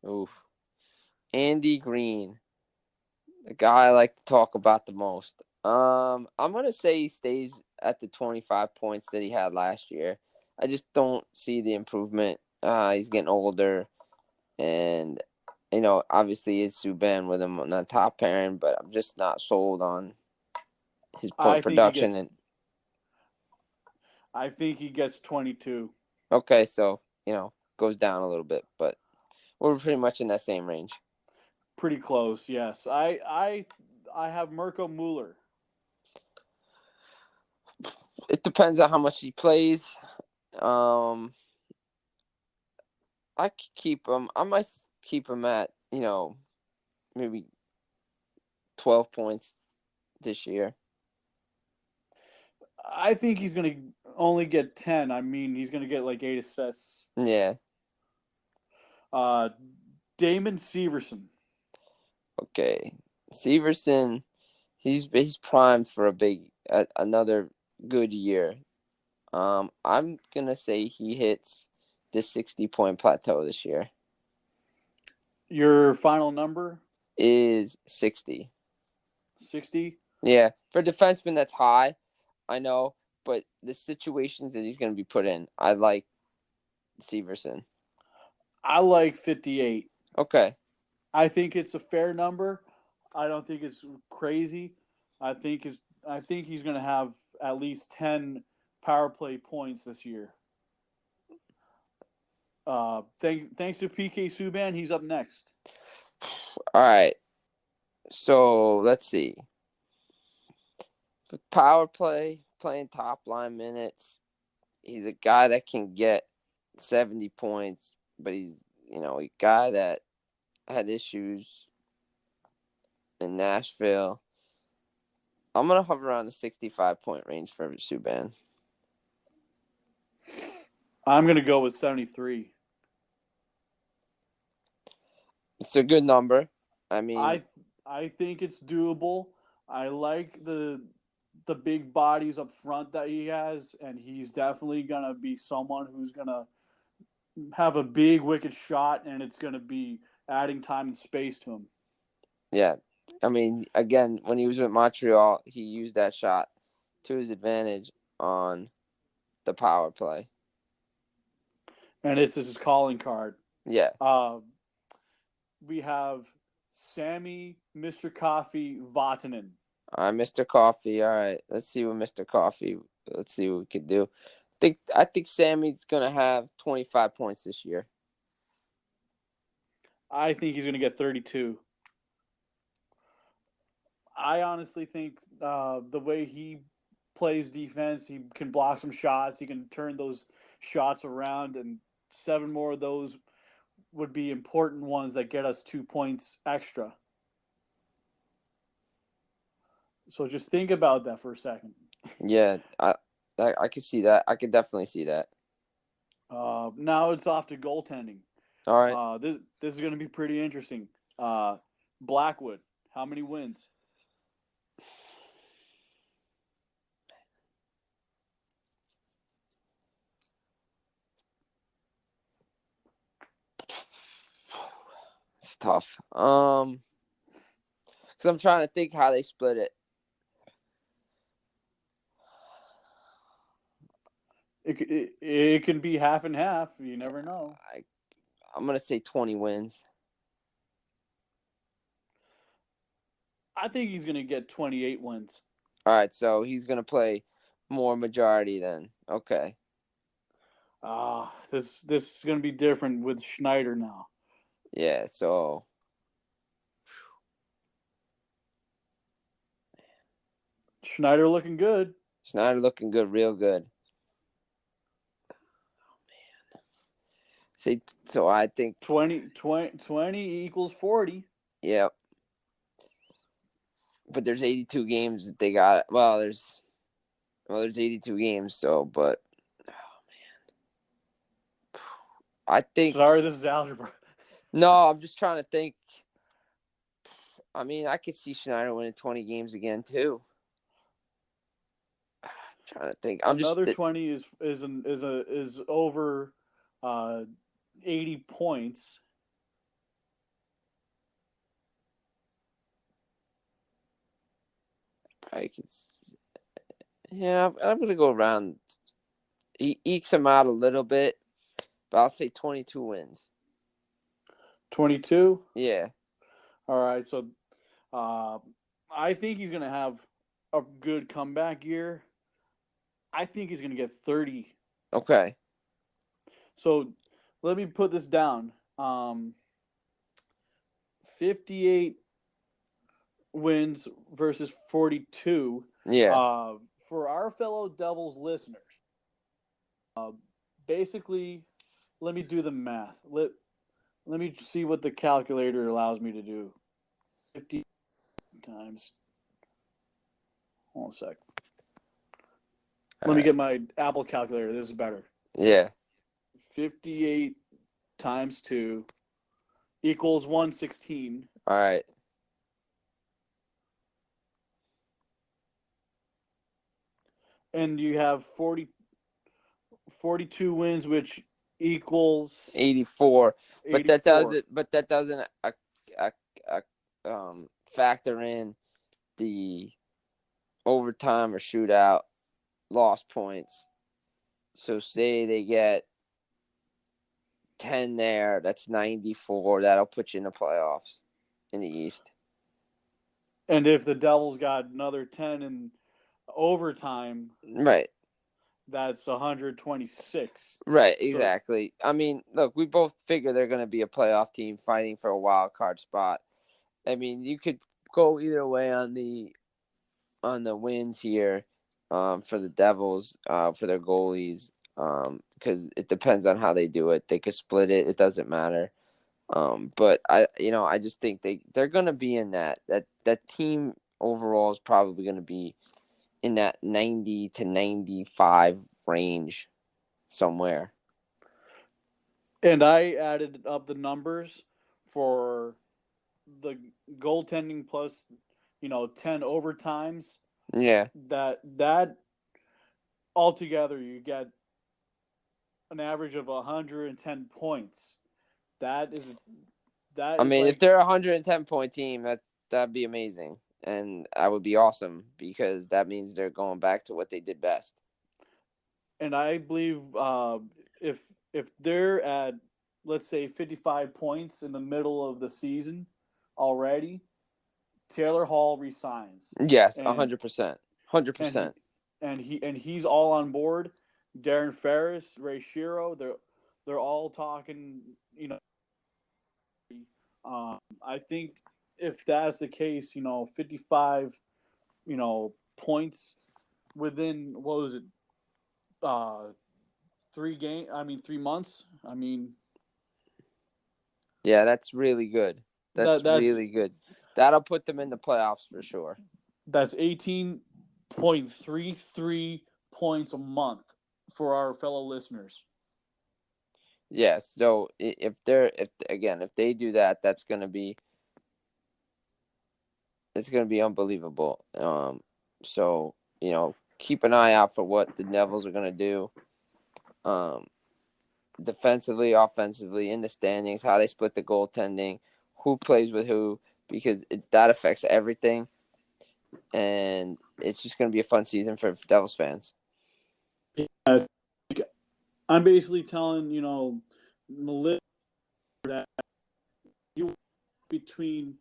Oof. Andy Green, the guy I like to talk about the most. I'm gonna say he stays at the 25 points that he had last year. I just don't see the improvement. He's getting older, and obviously it's Subban with him on the top pairing, but I'm just not sold on his point production. I think he gets 22. Okay, so goes down a little bit, but we're pretty much in that same range. Pretty close, yes. I have Mirko Mueller. It depends on how much he plays. I could keep him. I might keep him at maybe 12 points this year. I think he's going to only get 10. I mean, he's going to get like 8 assists. Yeah. Damon Severson. Okay. Severson, he's primed for another good year. I'm going to say he hits the 60-point plateau this year. Your final number? Is 60. 60? Yeah. For defenseman, that's high. I know, but the situations that he's going to be put in, I like Severson. I like 58. Okay. I think it's a fair number. I don't think it's crazy. I think he's going to have at least 10 power play points this year. Thanks to PK Subban, he's up next. All right. So let's see. With power play, playing top line minutes, he's a guy that can get 70 points, but he's a guy that had issues in Nashville. I'm gonna hover around the 65-point range for Subban. I'm gonna go with 73. It's a good number. I mean, I think it's doable. I like the big bodies up front that he has, and he's definitely gonna be someone who's gonna have a big wicked shot, and it's gonna be adding time and space to him. Yeah. I mean, again, when he was with Montreal, he used that shot to his advantage on the power play. And this is his calling card. Yeah. We have Sammy, Mr. Coffee, Vatanen. All right, Mr. Coffee. All right, let's see what Mr. Coffee. Let's see what we can do. I think Sammy's gonna have 25 points this year. I think he's gonna get 32. I honestly think the way he plays defense, he can block some shots. He can turn those shots around, and 7 more of those would be important ones that get us 2 points extra. So just think about that for a second. Yeah, I can see that. I can definitely see that. Now it's off to goaltending. All right. This is going to be pretty interesting. Blackwood, how many wins? It's tough. Because I'm trying to think how they split it. It can be half and half. You never know. I'm going to say 20 wins. I think he's going to get 28 wins. All right, so he's going to play more majority then. Okay. This is going to be different with Schneider now. Yeah, so Schneider looking good. Schneider looking good, real good. See, so I think 20 equals 40. Yep. but there's 82 games that they got. There's 82 games, so but I think. Sorry, this is algebra. No, I'm just trying to think. I mean, I could see Schneider winning 20 games again too. I'm trying to think. Another 20 is over 80 points. I'm gonna go around. He ekes him out a little bit, but I'll say 22 wins. 22? Yeah. All right, so I think he's going to have a good comeback year. I think he's going to get 30. Okay. So let me put this down. 58 wins versus 42. Yeah. For our fellow Devils listeners, basically, let me do the math. Let me see what the calculator allows me to do. 50 times. Hold on a sec. Let me get my Apple calculator. This is better. Yeah. 58 times 2 equals 116. All right. And you have 42 wins, which equals 84. 84. But that doesn't factor in the overtime or shootout lost points. So say they get 10 there, that's 94. That'll put you in the playoffs in the East. And if the Devils got another 10 in overtime, right, that's 126. Right, exactly. So, I mean, look, we both figure they're going to be a playoff team fighting for a wild card spot. I mean, you could go either way on the wins here for the Devils, for their goalies, because it depends on how they do it. They could split it; it doesn't matter. But I just think they're going to be in that team overall is probably going to be in that 90 to 95 range somewhere. And I added up the numbers for the goaltending plus, 10 overtimes. Yeah. That altogether you get an average of 110 points. I mean, if they're a 110-point team, that'd be amazing. And that would be awesome because that means they're going back to what they did best. And I believe if they're at, let's say, 55 points in the middle of the season already, Taylor Hall resigns. Yes, 100%. 100%. And he's all on board. Darren Ferris, Ray Shero, they're all talking, I think if that's the case, 55, points within, what was it? 3 months. I mean, yeah, that's really good. That's really good. That'll put them in the playoffs for sure. That's 18.33 points a month for our fellow listeners. Yes. So if they do that, it's going to be unbelievable. So, keep an eye out for what the Devils are going to do. Defensively, offensively, in the standings, how they split the goaltending, who plays with who, because that affects everything. And it's just going to be a fun season for Devils fans. Yes. I'm basically telling, Melissa that you between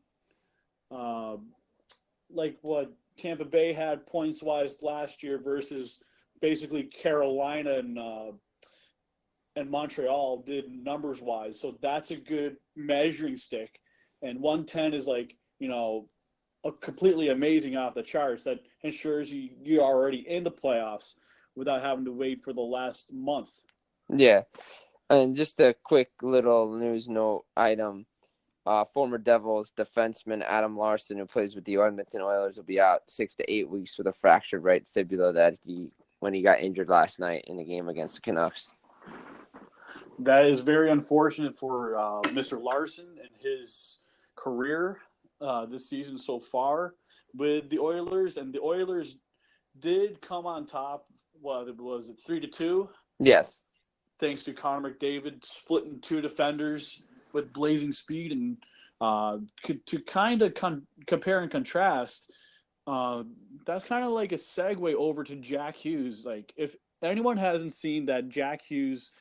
like what Tampa Bay had points-wise last year versus basically Carolina and Montreal did numbers-wise. So that's a good measuring stick. And 110 is completely amazing off the charts. That ensures you're already in the playoffs without having to wait for the last month. Yeah. And just a quick little news note item. Former Devils defenseman Adam Larson, who plays with the Edmonton Oilers, will be out 6 to 8 weeks with a fractured right fibula when he got injured last night in the game against the Canucks. That is very unfortunate for Mr. Larson and his career this season so far with the Oilers. And the Oilers did come on top. What was it, 3-2? Yes. Thanks to Connor McDavid splitting two defenders with blazing speed. And to kind of compare and contrast, that's kind of like a segue over to Jack Hughes. Like, if anyone hasn't seen that Jack Hughes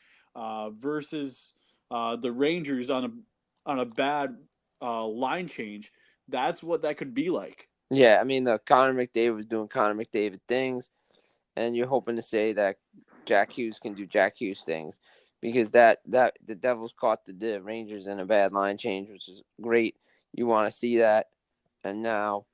versus the Rangers on a bad line change, that's what that could be like. Yeah, I mean, Connor McDavid was doing Connor McDavid things, and you're hoping to say that Jack Hughes can do Jack Hughes things, because that the Devils caught the Rangers in a bad line change, which is great. You want to see that, and now,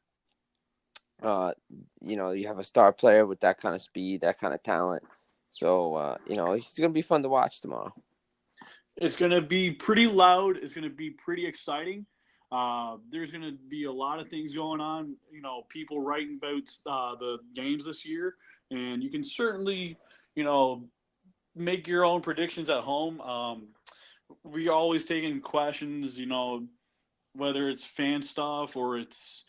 you have a star player with that kind of speed, that kind of talent. So, it's going to be fun to watch tomorrow. It's going to be pretty loud. It's going to be pretty exciting. There's going to be a lot of things going on, people writing about the games this year. And you can certainly, make your own predictions at home. We always take in questions, whether it's fan stuff or it's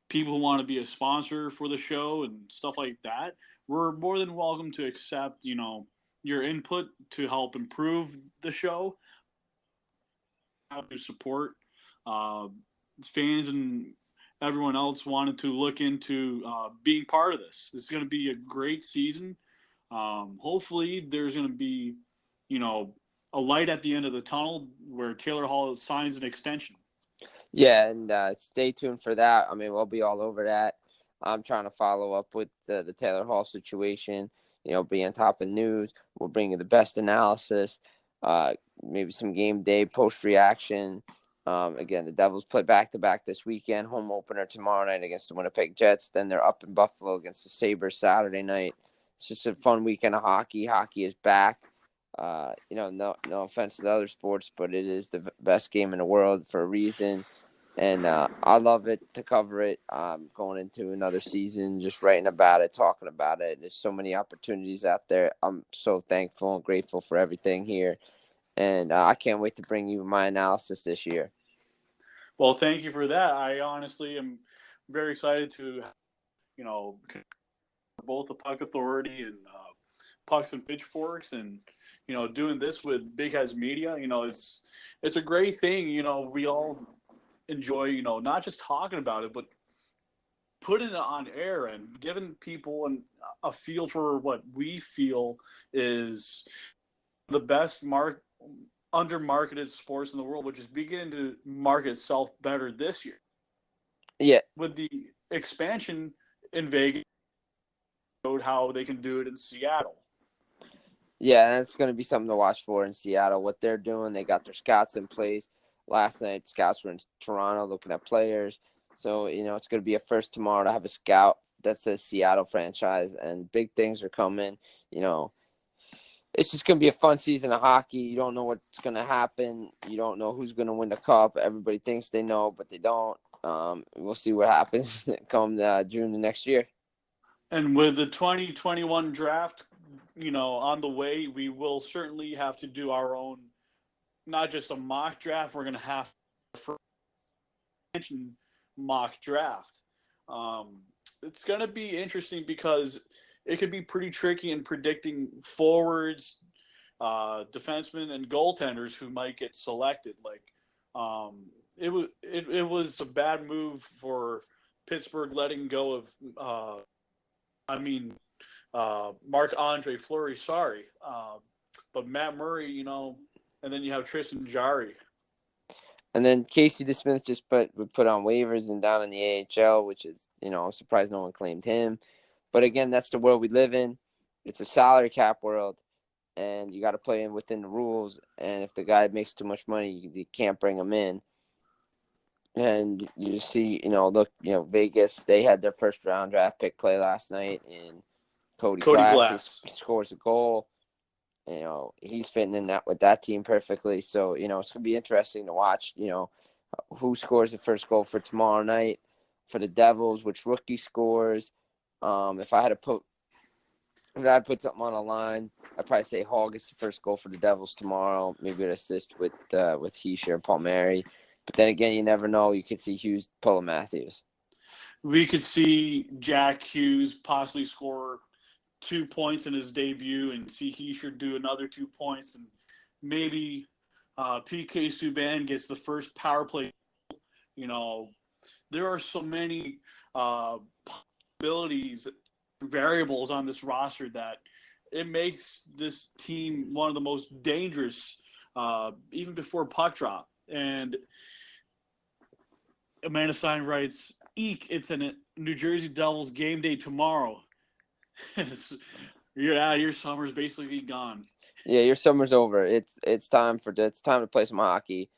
people who want to be a sponsor for the show and stuff like that. We're more than welcome to accept, your input to help improve the show, how to support fans and everyone else wanted to look into being part of this. It's going to be a great season. Hopefully there's going to be, a light at the end of the tunnel where Taylor Hall signs an extension. Yeah, and stay tuned for that. I mean, we'll be all over that. I'm trying to follow up with the Taylor Hall situation, be on top of news. We'll bring you the best analysis, maybe some game day post-reaction. Again, the Devils play back-to-back this weekend, home opener tomorrow night against the Winnipeg Jets. Then they're up in Buffalo against the Sabres Saturday night. It's just a fun weekend of hockey. Hockey is back. No offense to the other sports, but it is the best game in the world for a reason. And I love it to cover it. Going into another season, just writing about it, talking about it. There's so many opportunities out there. I'm so thankful and grateful for everything here. And I can't wait to bring you my analysis this year. Well, thank you for that. I honestly am very excited to, both the Puck Authority and Pucks and Pitchforks, and doing this with Big Heads Media. It's a great thing. We all enjoy, not just talking about it, but putting it on air and giving people a feel for what we feel is the best under-marketed sports in the world, which is beginning to market itself better this year. Yeah. With the expansion in Vegas, showed how they can do it in Seattle. Yeah, and it's going to be something to watch for in Seattle. What they're doing, they got their scouts in place. Last night, scouts were in Toronto looking at players. So, it's going to be a first tomorrow to have a scout that says Seattle franchise, and big things are coming. It's just going to be a fun season of hockey. You don't know what's going to happen. You don't know who's going to win the cup. Everybody thinks they know, but they don't. We'll see what happens come June of next year. And with the 2021 draft, on the way, we will certainly have to do our own, not just a mock draft. We're going to have a mock draft. It's going to be interesting because it could be pretty tricky in predicting forwards, defensemen, and goaltenders who might get selected. It was a bad move for Pittsburgh letting go of Marc-Andre Fleury, but Matt Murray, and then you have Tristan Jarry. And then Casey DeSmith just put on waivers and down in the AHL, which is, I'm surprised no one claimed him. But again, that's the world we live in. It's a salary cap world, and you got to play within the rules. And if the guy makes too much money, you can't bring him in. And you see, Vegas, they had their first round draft pick play last night in Cody Glass. He scores a goal. he's fitting in that with that team perfectly. So, it's going to be interesting to watch, who scores the first goal for tomorrow night for the Devils, which rookie scores. If I put something on the line, I'd probably say Hall gets the first goal for the Devils tomorrow. Maybe an assist with Heischer and Palmieri. But then again, you never know. You could see Hughes pull a Matthews. We could see Jack Hughes possibly score 2 points in his debut and see Heischer do another 2 points. And maybe PK Subban gets the first power play. There are so many possibilities, variables on this roster that it makes this team one of the most dangerous, even before puck drop. And Amanda Stein writes, "Eek, it's a New Jersey Devils game day tomorrow." Your summer's basically gone. Yeah, your summer's over. It's time to play some hockey,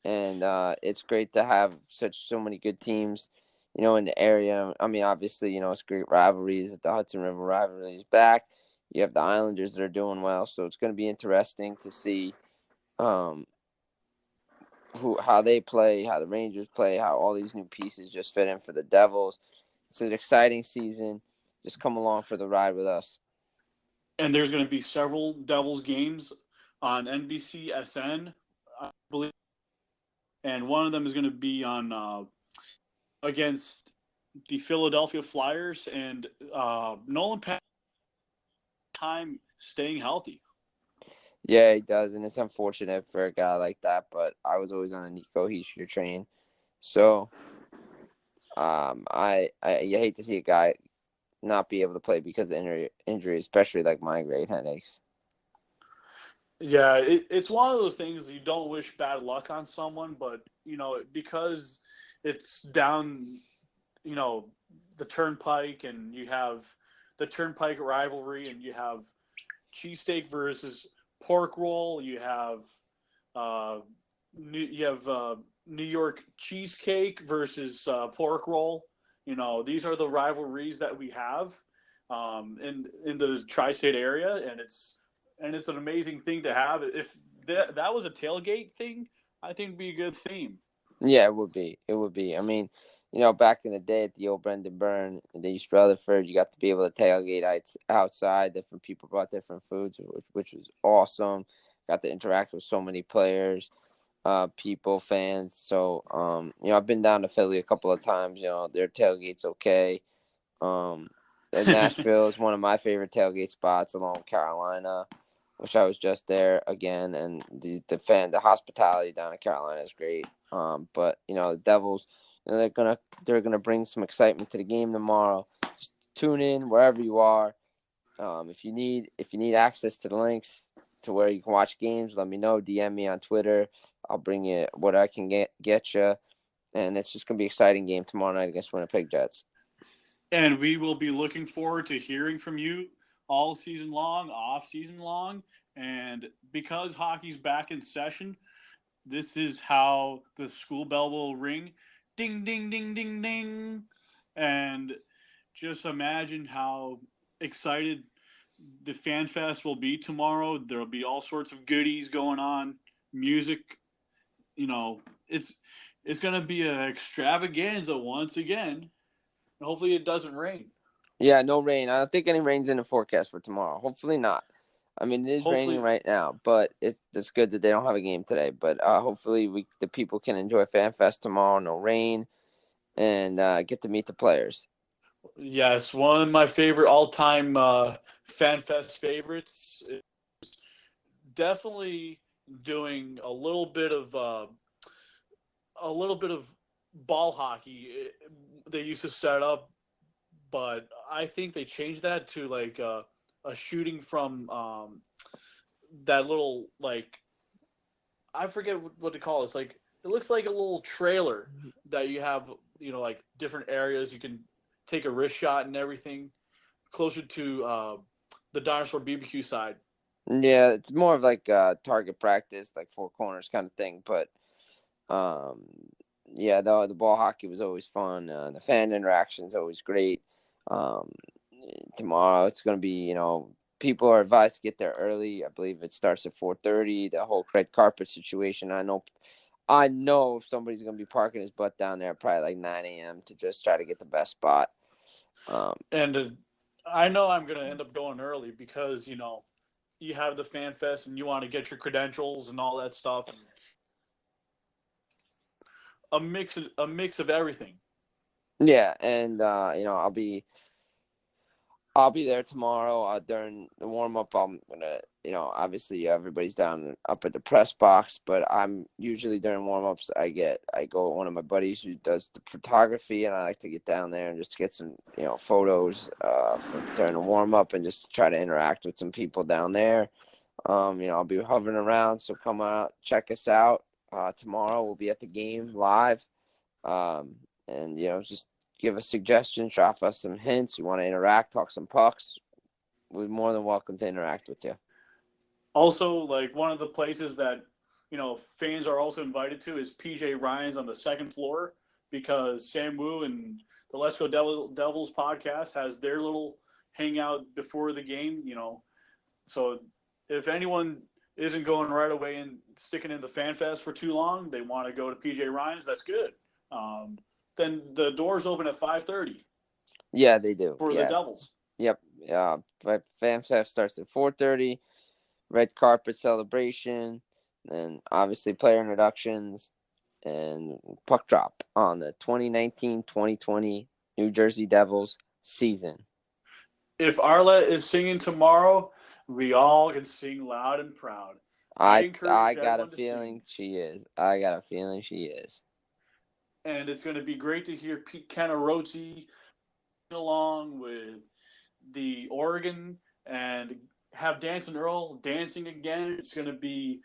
and it's great to have so many good teams, in the area. I mean, obviously, it's great rivalries. The Hudson River rivalry is back. You have the Islanders that are doing well, so it's going to be interesting to see how they play, how the Rangers play, how all these new pieces just fit in for the Devils. It's an exciting season. Just come along for the ride with us. And there's going to be several Devils games on NBC SN, I believe. And one of them is going to be on against the Philadelphia Flyers. And Nolan Patrick time staying healthy. Yeah, he does, and it's unfortunate for a guy like that. But I was always on a Nico Hischier train, so I hate to see a guy not be able to play because of injury, especially like migraine headaches. Yeah, it's one of those things you don't wish bad luck on someone, but because it's down, the Turnpike, and you have the Turnpike rivalry, and you have cheesesteak versus pork roll. You have New York cheesecake versus pork roll. These are the rivalries that we have in the tri-state area, and it's an amazing thing to have. If that was a tailgate thing, I think it'd be a good theme. Yeah, it would be. It would be. I mean, back in the day at the old Brendan Byrne in the East Rutherford, you got to be able to tailgate outside. Different people brought different foods, which was awesome. Got to interact with so many players, people, fans. So, I've been down to Philly a couple of times. Their tailgate's okay. And Nashville is one of my favorite tailgate spots along with Carolina, which I was just there again. And the hospitality down in Carolina is great. But the Devils, they're gonna bring some excitement to the game tomorrow. Just tune in wherever you are. If you need access to the links to where you can watch games, let me know. DM me on Twitter. I'll bring you what I can get you. And it's just gonna be an exciting game tomorrow night against Winnipeg Jets. And we will be looking forward to hearing from you all season long, off season long, and because hockey's back in session, this is how the school bell will ring. Ding, ding, ding, ding, ding. And just imagine how excited the Fan Fest will be tomorrow. There'll be all sorts of goodies going on, music. It's going to be an extravaganza once again. Hopefully it doesn't rain. Yeah, no rain. I don't think any rain's in the forecast for tomorrow. Hopefully not. I mean, it is raining right now, but it's good that they don't have a game today. But hopefully the people can enjoy FanFest tomorrow, no rain, and get to meet the players. Yes, one of my favorite all-time FanFest favorites is definitely doing a little bit of ball hockey. They used to set up, but I think they changed that to like a shooting from that little, like, I forget what to call it. It's like, it looks like a little trailer that you have, like different areas you can take a wrist shot and everything, closer to the dinosaur BBQ side. Yeah, it's more of like target practice, like four corners kind of thing. But yeah, the ball hockey was always fun. The fan interaction is always great. Tomorrow it's going to be, people are advised to get there early. I believe it starts at 4:30. The whole red carpet situation. I know somebody's gonna be parking his butt down there probably like 9 a.m. to just try to get the best spot. And I know I'm going to end up going early because, you have the fan fest and you want to get your credentials and all that stuff. And a mix of everything. Yeah, and I'll be there tomorrow during the warm up. I'm gonna, obviously everybody's down up at the press box, but I'm usually during warm ups. I go with one of my buddies who does the photography, and I like to get down there and just get some, photos during the warm up and just try to interact with some people down there. I'll be hovering around, so come out, check us out. Tomorrow we'll be at the game live, and just give us suggestions, drop us some hints. You want to interact, talk some pucks, we're more than welcome to interact with you. Also, like one of the places that, fans are also invited to is PJ Ryan's on the second floor because Sam Wu and the Let's Go Devils podcast has their little hangout before the game, So if anyone isn't going right away and sticking in the fan fest for too long, they want to go to PJ Ryan's, that's good. Then the doors open at 5:30. Yeah, they do. For the Devils. Yep. But Fan Fest starts at 4:30. Red carpet celebration, and obviously player introductions and puck drop on the 2019-2020 New Jersey Devils season. If Arlette is singing tomorrow, we all can sing loud and proud. I got a feeling she is. And it's going to be great to hear Pete Canarozzi along with the Oregon and have Dancing Earl dancing again. It's going to be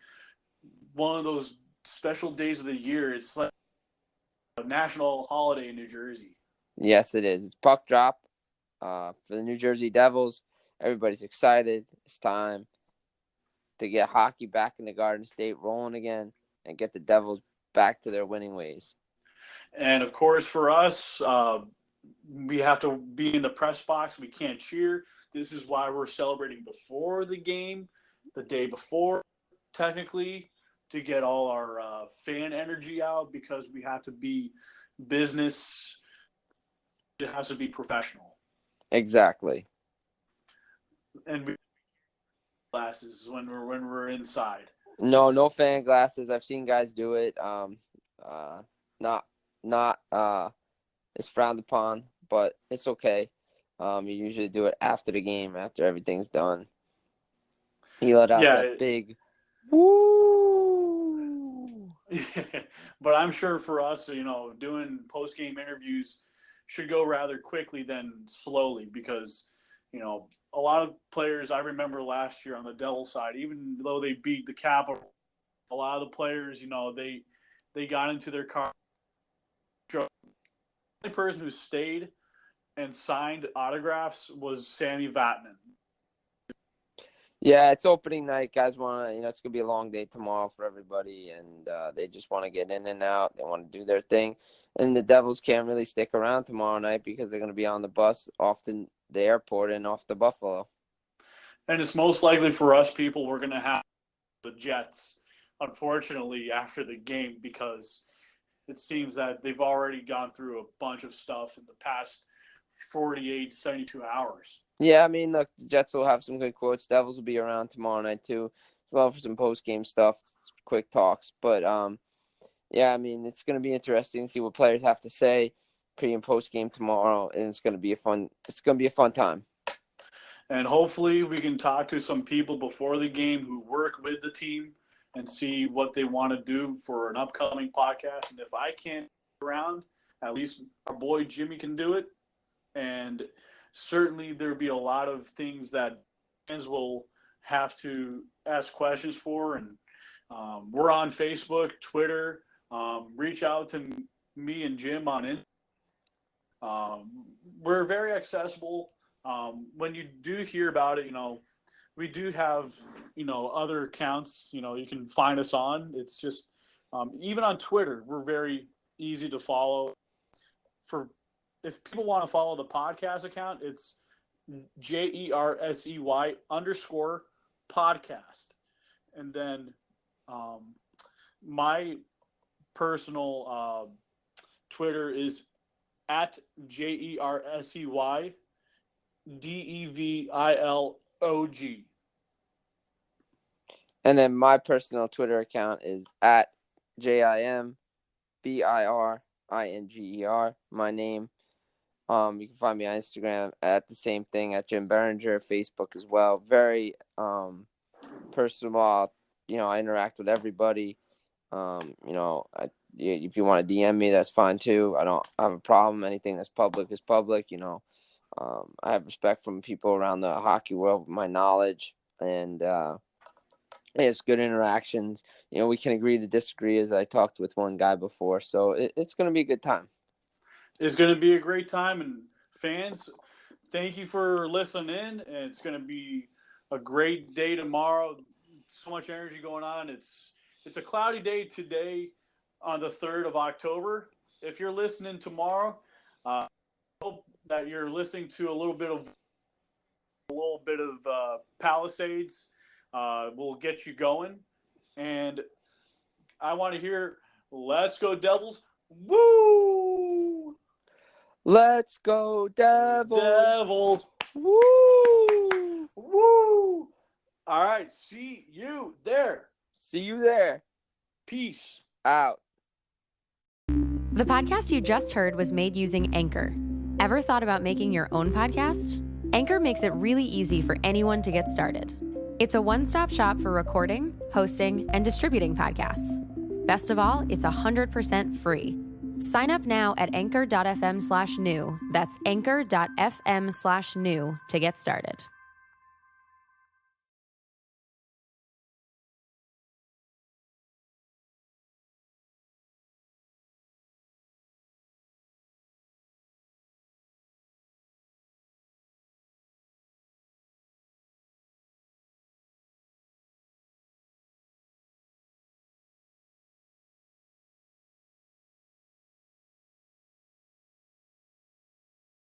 one of those special days of the year. It's like a national holiday in New Jersey. Yes, it is. It's puck drop for the New Jersey Devils. Everybody's excited. It's time to get hockey back in the Garden State rolling again and get the Devils back to their winning ways. And, of course, for us, we have to be in the press box. We can't cheer. This is why we're celebrating before the game, the day before, technically, to get all our fan energy out because we have to be business. It has to be professional. Exactly. And we glasses when we're inside. No fan glasses. I've seen guys do it. Not it's frowned upon, but it's okay. You usually do it after the game, after everything's done. You let out that big woo. But I'm sure for us, doing post-game interviews should go rather quickly than slowly because, a lot of players I remember last year on the Devil side, even though they beat the Capital, a lot of the players, they got into their car. The only person who stayed and signed autographs was Sammy Vatanen. Yeah, it's opening night. Guys want to, it's going to be a long day tomorrow for everybody, and they just want to get in and out. They want to do their thing. And the Devils can't really stick around tomorrow night because they're going to be on the bus off to the airport and off to Buffalo. And it's most likely for us people, we're going to have the Jets, unfortunately, after the game because it seems that they've already gone through a bunch of stuff in the past 48, 72 hours. Yeah, I mean, look, the Jets will have some good quotes. Devils will be around tomorrow night, too, as well for some post-game stuff, quick talks. But, yeah, I mean, it's going to be interesting to see what players have to say pre- and post-game tomorrow, and it's going to be a fun time. And hopefully we can talk to some people before the game who work with the team and see what they want to do for an upcoming podcast. And if I can't get around, at least our boy Jimmy can do it. And certainly there'll be a lot of things that fans will have to ask questions for. And we're on Facebook, Twitter. Reach out to me and Jim on it. We're very accessible. When you do hear about it, we do have, other accounts, you can find us on. It's just, even on Twitter, we're very easy to follow. If people want to follow the podcast account, it's JERSEY_podcast. And then my personal Twitter is at JERSEYDEVILOG. And then my personal Twitter account is at JIMBIRINGER, my name. You can find me on Instagram at the same thing, at Jim Behringer, Facebook as well. Very personal. I interact with everybody. If you want to DM me, that's fine too. I don't have a problem. Anything that's public is public. I have respect from people around the hockey world with my knowledge, and it's good interactions. We can agree to disagree, as I talked with one guy before. So it's going to be a good time. It's going to be a great time, and fans, thank you for listening in. And it's going to be a great day tomorrow. So much energy going on. It's a cloudy day today on the 3rd of October. If you're listening tomorrow, I hope that you're listening to a little bit of Palisades. Will get you going. And I want to hear, let's go Devils. Woo! Let's go Devils. Devils. Woo! Woo! All right. See you there. See you there. Peace out. The podcast you just heard was made using Anchor. Ever thought about making your own podcast? Anchor makes it really easy for anyone to get started. It's a one-stop shop for recording, hosting, and distributing podcasts. Best of all, it's 100% free. Sign up now at anchor.fm/new. That's anchor.fm/new to get started.